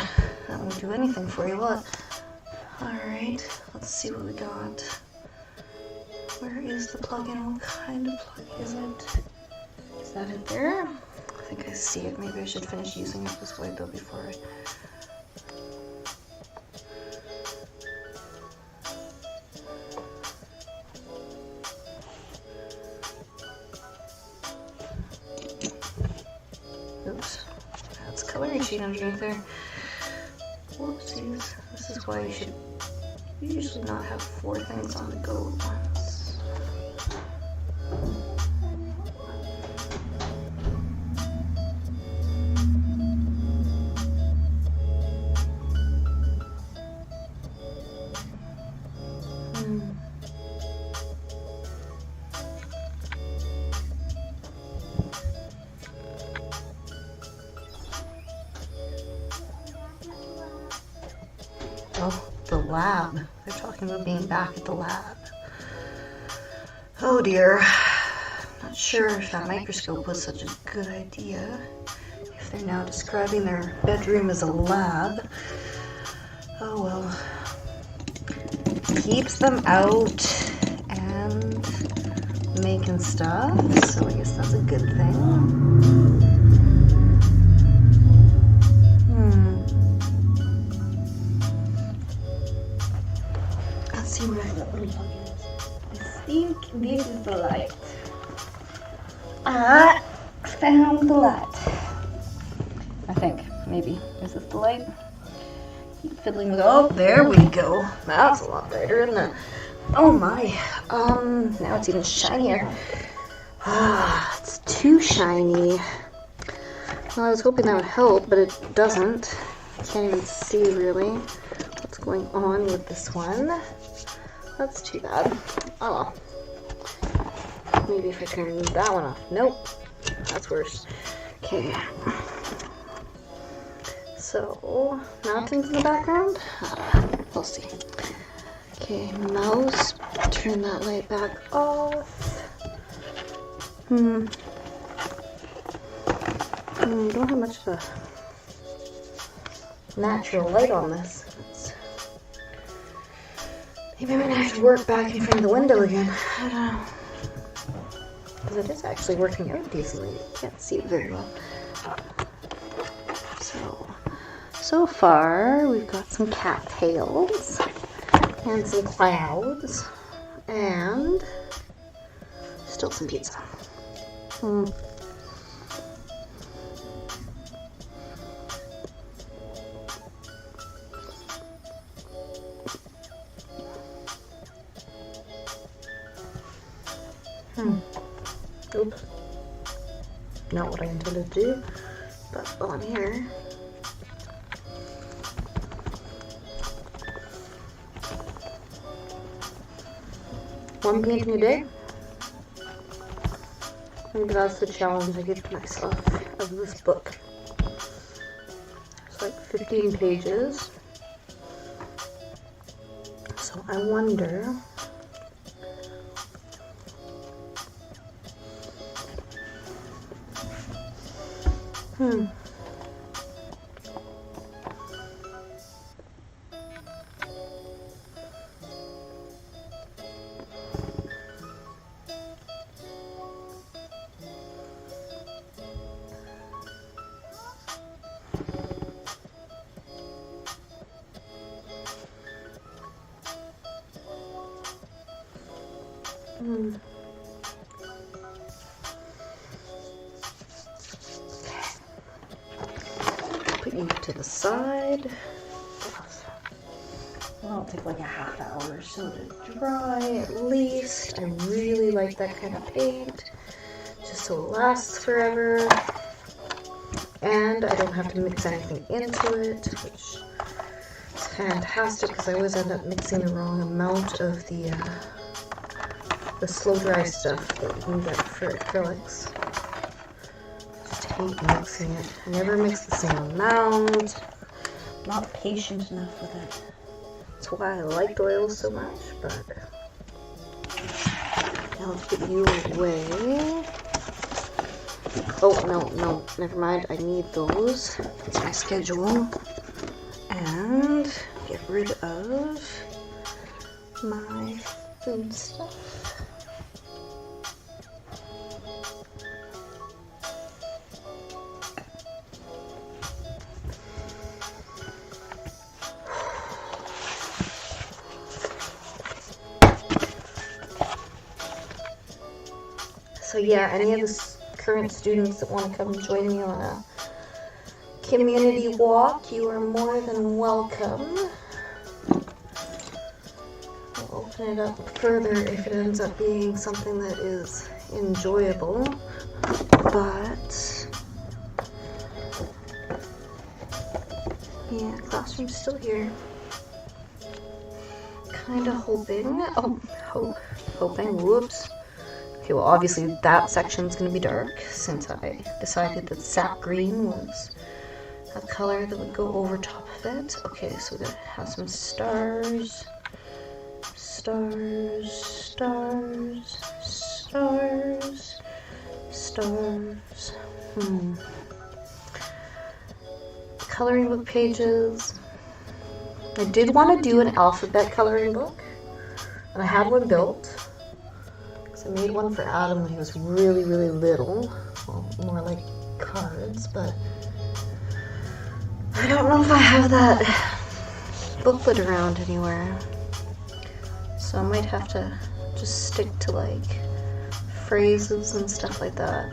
that won't do anything for you, will it? Alright, let's see what we got. Where is the plug-in? What kind of plug is it? Is that it there? I think I see it. Maybe I should finish using it this way though before I... Oops, that's coloring sheet underneath there. Whoopsies. This is why you should usually not have 4 things on the go at once. Oh, the lab. They're talking about being back at the lab. Oh dear. Not sure if that microscope was such a good idea. If they're now describing their bedroom as a lab. Oh well. Keeps them out and making stuff, so I guess that's a good thing. See where that little plug is. I think this is the light. I found the light. I think, maybe. Is this the light? Keep fiddling with it. Oh, there we go. That's a lot brighter, isn't it? Oh my. Now it's even shinier. It's too shiny. Well, I was hoping that would help, but it doesn't. I can't even see really what's going on with this one. That's too bad. Oh well. Maybe if I turn that one off. Nope. That's worse. Okay. So, mountains in the background? We'll see. Okay, mouse. Turn that light back off. I don't have much of a natural light on this. Maybe I'm gonna have to work back in front of the window again. I don't know. Because it is actually working out decently. You can't see it very well. So far we've got some cattails and some clouds and still some pizza. Oops. Not what I intended to do, but on here. One painting a day? Maybe that's the challenge I give myself of this book. It's like 15 pages. So I wonder... Put you to the side. Well, it'll take like a half hour or so to dry at least. I really like that kind of paint, just so it lasts forever. And I don't have to mix anything into it, which is fantastic because I always end up mixing the wrong amount of the slow dry stuff that you can get for acrylics. Just hate mixing it. I never mix the same amount. I'm not patient enough with it. That's why I liked oil so much, but now let's get you away. Oh, no, never mind. I need those. That's my schedule. And get rid of my food stuff. So yeah, any of the current students that want to come join me on a community walk, you are more than welcome. I'll open it up further if it ends up being something that is enjoyable, but yeah, classroom's still here. Kinda hoping, hoping, whoops. Okay, well obviously that section's gonna be dark since I decided that sap green was a color that would go over top of it. Okay, so we're gonna have some stars. Stars, stars, stars, stars. Coloring book pages. I did want to do an alphabet coloring book, and I had one built. I made one for Adam when he was really, really little. Well, more like cards, but I don't know if I have that booklet around anywhere. So I might have to just stick to like phrases and stuff like that.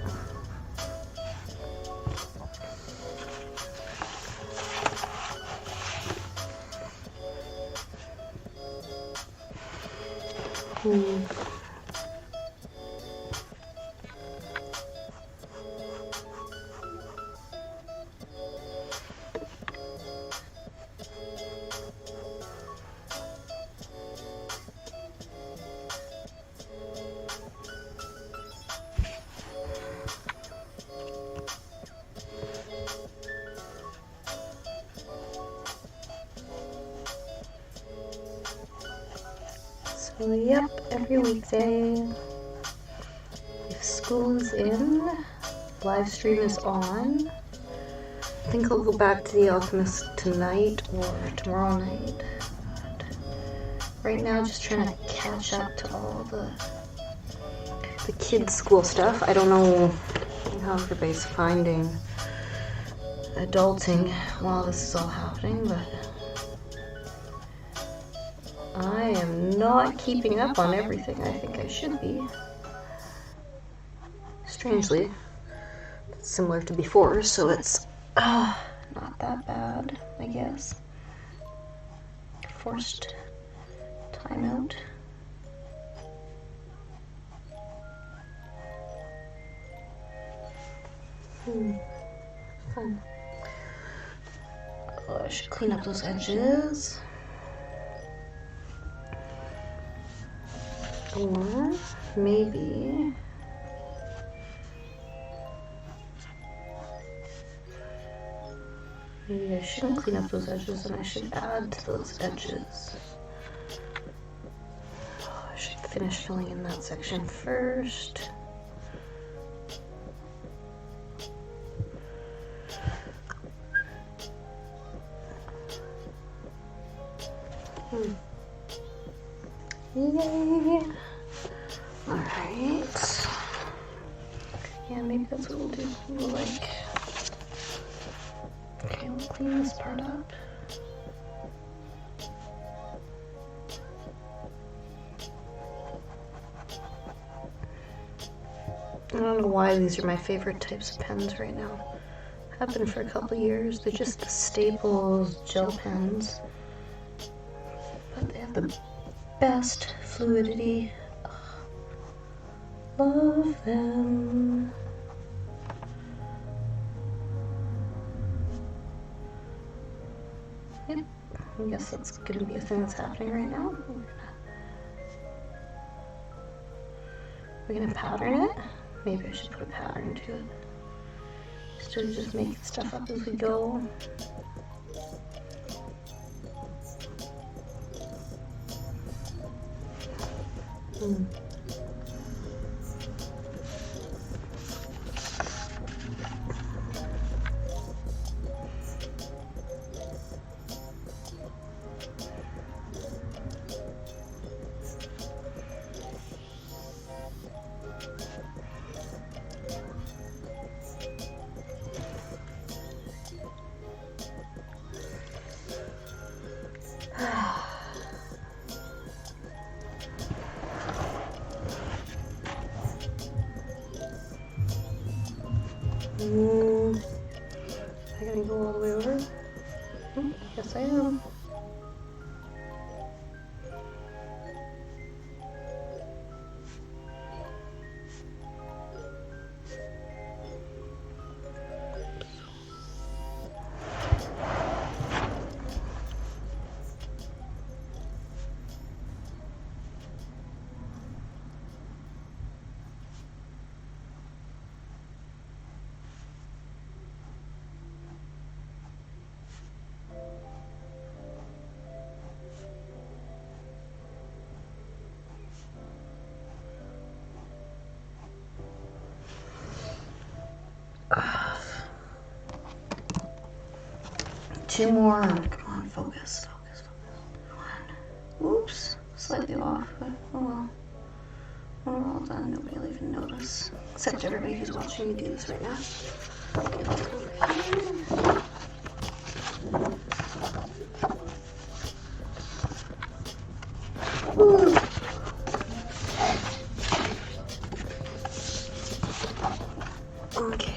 So yep, every weekday, if school is in, live stream is on. I think I'll go back to The Alchemist tonight or tomorrow night. But right now, just trying to catch up to all the kids' school stuff. I don't know how everybody's finding adulting while this is all happening, but I am not keeping up on everything I think I should be. Strangely, it's similar to before, so it's not that bad, I guess. Forced timeout. Fun. Oh, I should clean up those edges. Or maybe I shouldn't clean up those edges and I should add to those edges. Oh, I should finish filling in that section first. Yay! Alright. Yeah, maybe that's what we'll do. We'll like... Okay, we'll clean this part up. I don't know why these are my favorite types of pens right now. Have been for a couple years. They're just the Staples gel pens. But they have the best fluidity. Love them. Yep, I guess that's going to be a thing that's happening right now. We're going to pattern it. Maybe I should put a pattern to it. to just make stuff up as we go. I gotta go all the way over. Yes, I am. Two more. Come on, focus. Come on. Oops, slightly off, but oh well. When we're all done, nobody will even notice. Except everybody who's watching me do this right now. Okay, let's go over here. Woo. Okay.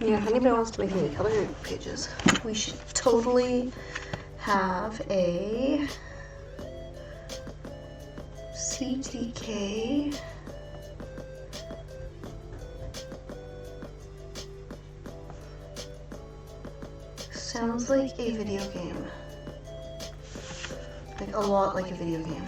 Yeah, if anybody wants to make any color pages, we should totally have a CTK sounds like a video game. Like a lot like a video game.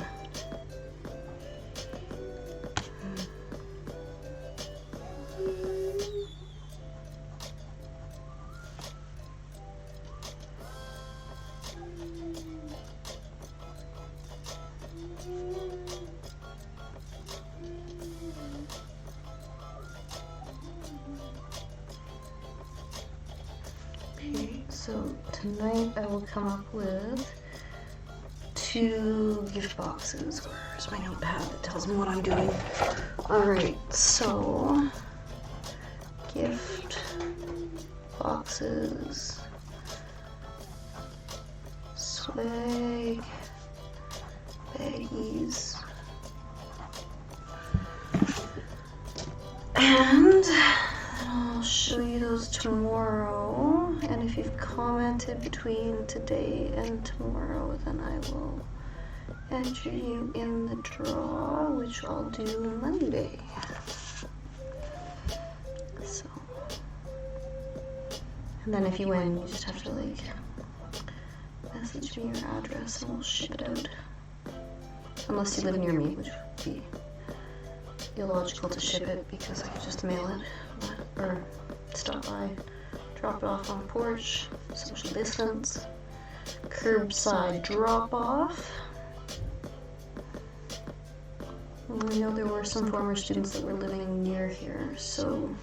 Okay, so tonight I will come up with 2 gift boxes. Where's my notepad that tells me what I'm doing? Alright, so gift boxes, swag, baggies, and I'll show you those tomorrow. And if you've commented between today and tomorrow, then I will enter you in the draw, which I'll do Monday. So, and then if you win, you just have to like message me your address and we'll ship it out. Unless you live near me, which would be illogical to ship it because I could just mail it or stop by, drop it off on a porch, social distance, curbside drop off. I know there were some former students that were living near here, so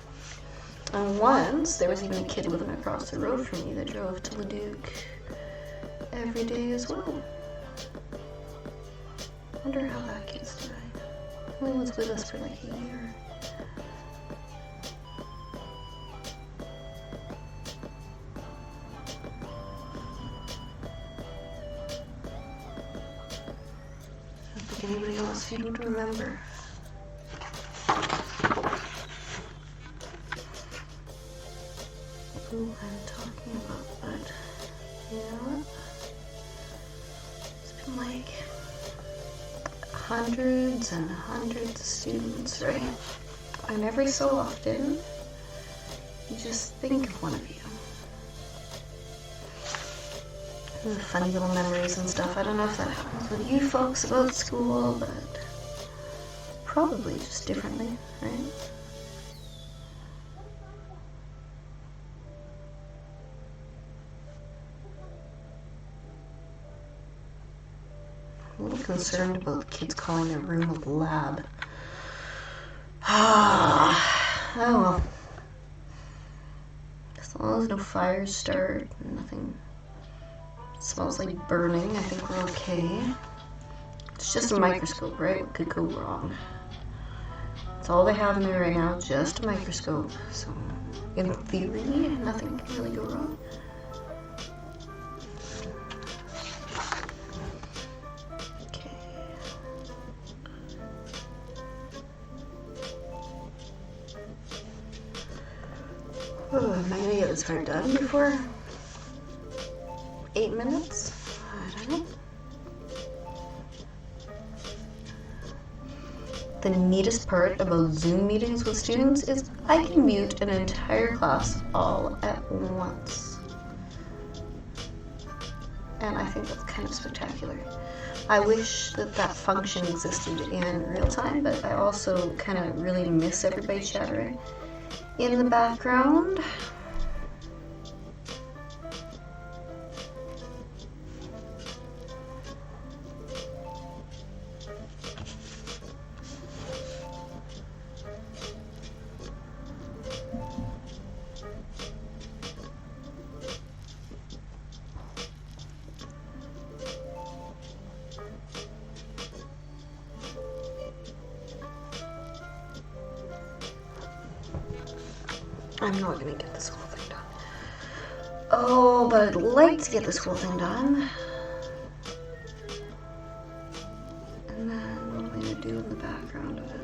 once there was even a kid living across the road from me that drove to Leduc every day as well. Wonder how that kid's doing. He only was with us for like a year. I don't think anybody else would remember. Who I'm talking about, but yeah. It's been like hundreds and hundreds of students, right? And every so often, you just think of one of you. Funny little memories and stuff. I don't know if that happens with you folks about school, but probably just differently, right? I'm a little concerned about kids calling their room a lab. Oh well. As long as no fires start, nothing smells like burning, I think we're okay. It's just a microscope, right? What could go wrong? That's all they have in there right now, just a microscope. So, in theory, nothing can really go wrong. Okay. Oh, am I gonna get this part done before 8 minutes? I don't know. The neatest part about Zoom meetings with students is I can mute an entire class all at once. And I think that's kind of spectacular. I wish that that function existed in real time, but I also kind of really miss everybody chattering in the background. I'm not gonna get this whole thing done. Oh, but I'd like to get this whole thing done. And then what am I gonna do in the background of it?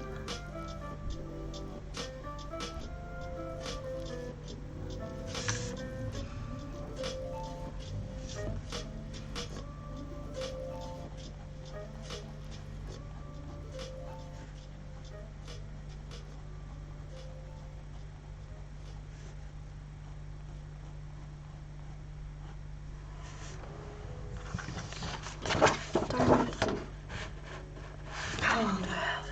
Darn it. How long do I have?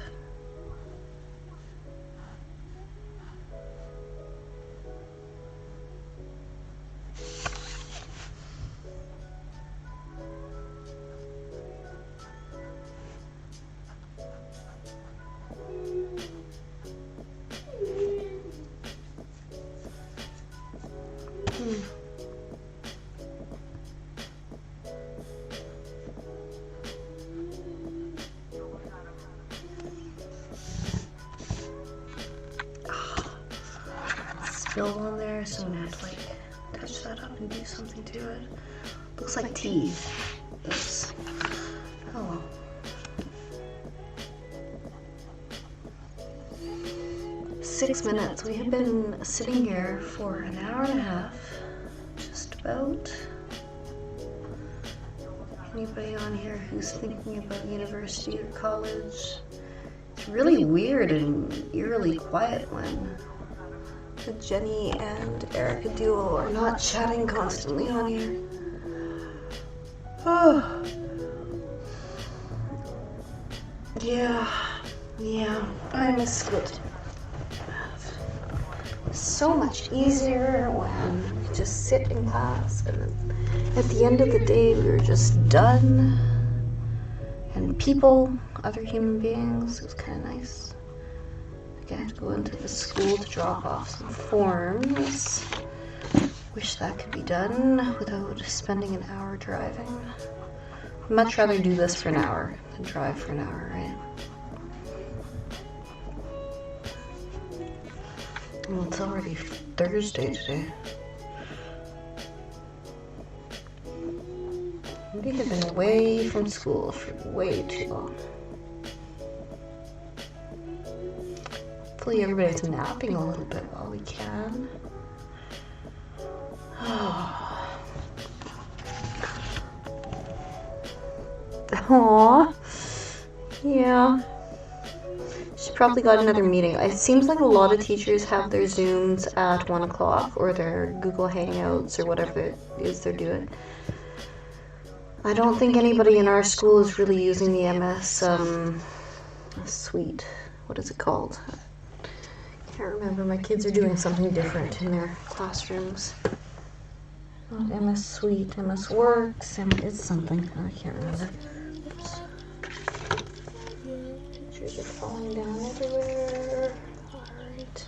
Spill on there, so I'm gonna have to like touch that up and do something to it. Looks like tea. Oops. Oh well. Six minutes. We have been sitting here for an hour and a half. Just about. Anybody on here who's thinking about university or college? It's really weird and eerily quiet when the Jenny and Erica duo are not chatting constantly on here. Oh. Yeah, I miss school too. So much easier when we just sit in class and then at the end of the day we were just done. And people, other human beings, it was kind of nice. I had to go into the school to drop off some forms. Wish that could be done without spending an hour driving. I'd much rather do this for an hour than drive for an hour, right? Well, it's already Thursday today. We have been away from school for way too long. Hopefully everybody's napping a little bit while we can. Aww. Yeah. She probably got another meeting. It seems like a lot of teachers have their Zooms at 1 o'clock or their Google Hangouts or whatever it is they're doing. I don't think anybody in our school is really using the MS suite. What is it called? I can't remember. My kids are doing something different in their classrooms. Not MS Suite, MS Works, it's something. I can't remember. Oops. Pictures are falling down everywhere. Alright.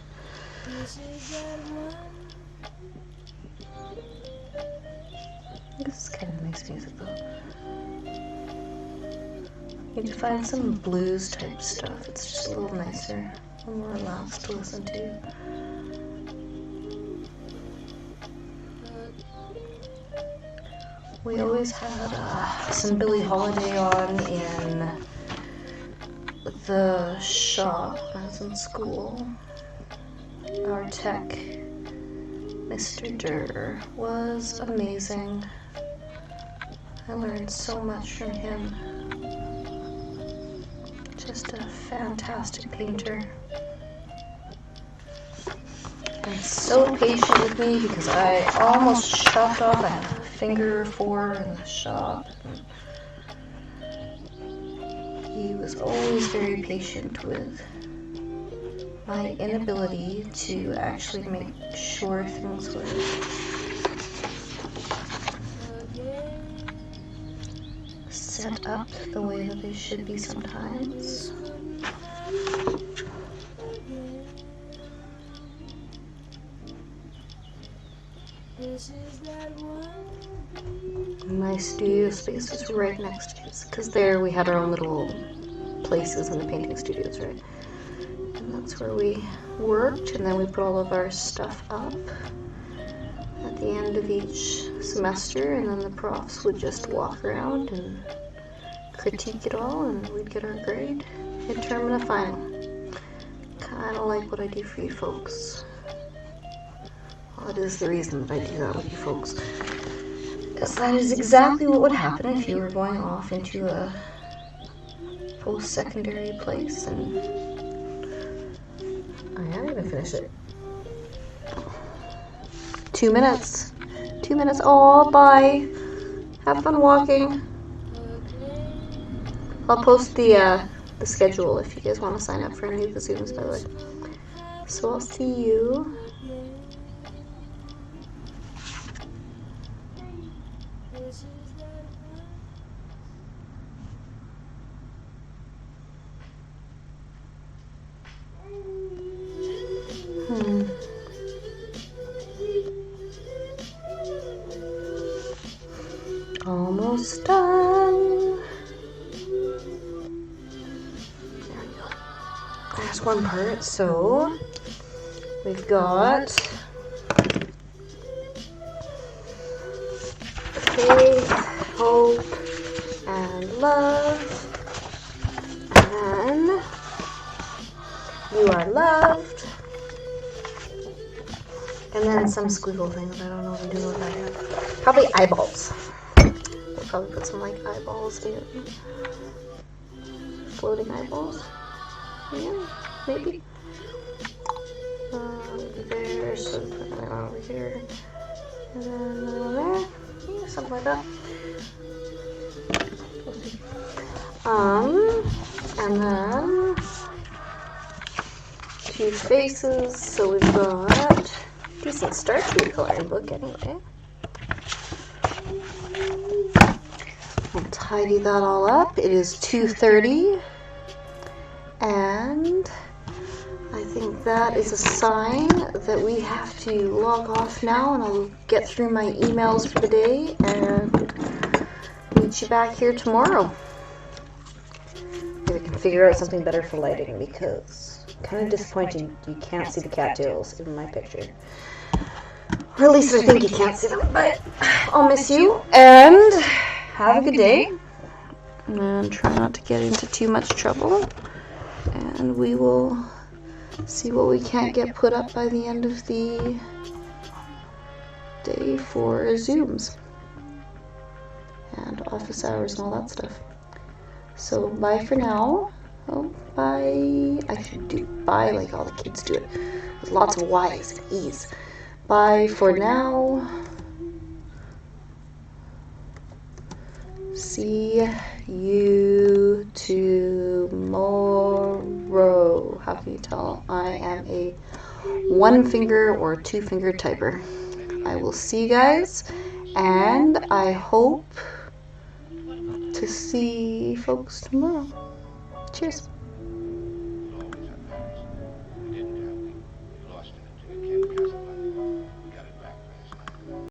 This is kind of nice music though. Need to find some blues type stuff. It's just a little nicer, a little more relaxed to listen to. We always had some Billie Holiday on in the shop when I was in school. Our tech, Mr. Durr, was amazing. I learned so much from him. Just a fantastic painter. And so patient with me because I almost chopped off a finger or four in the shop. He was always very patient with my inability to actually make sure things were set up the way that they should be sometimes. My studio space is right next to his, because there we had our own little places in the painting studios, right? And that's where we worked, and then we put all of our stuff up at the end of each semester, and then the profs would just walk around and critique it all, and we'd get our grade, midterm and a final. Kind of like what I do for you folks. Well, that is the reason that I do that with you folks. Because that is exactly what would happen if you were going off into a post-secondary place, and I haven't even finished it. 2 minutes. 2 minutes. Oh, bye. Have fun walking. I'll post the schedule if you guys want to sign up for any of the Zooms, by the way. So I'll see you. Almost done. There we go. There's one part. So we've got faith, hope, and love. And then you are loved. And then some squiggle things. I don't know what I'm doing with that yet. Probably eyeballs. We'll probably put some like eyeballs in. Floating eyeballs. Yeah, maybe. There, so put that over here. And then another one there. Yeah, something like that. And then 2 faces. So we've got decent start to your coloring book anyway. We'll tidy that all up. It is 2:30, and I think that is a sign that we have to log off now, and I'll get through my emails for the day and meet you back here tomorrow. Maybe we can figure out something better for lighting, because it's kind of disappointing you can't see the cattails in my picture. Or at least I think you can't see them, but I'll miss you, and have a good day, and try not to get into too much trouble, and we will see what we can't get put up by the end of the day for Zooms and office hours and all that stuff. So bye for now. Oh, bye. I should do bye like all the kids do it, with lots of Y's and E's. Bye for now. See you tomorrow. How can you tell I am a 1-finger or 2-finger typer? I will see you guys, and I hope to see folks tomorrow. Cheers.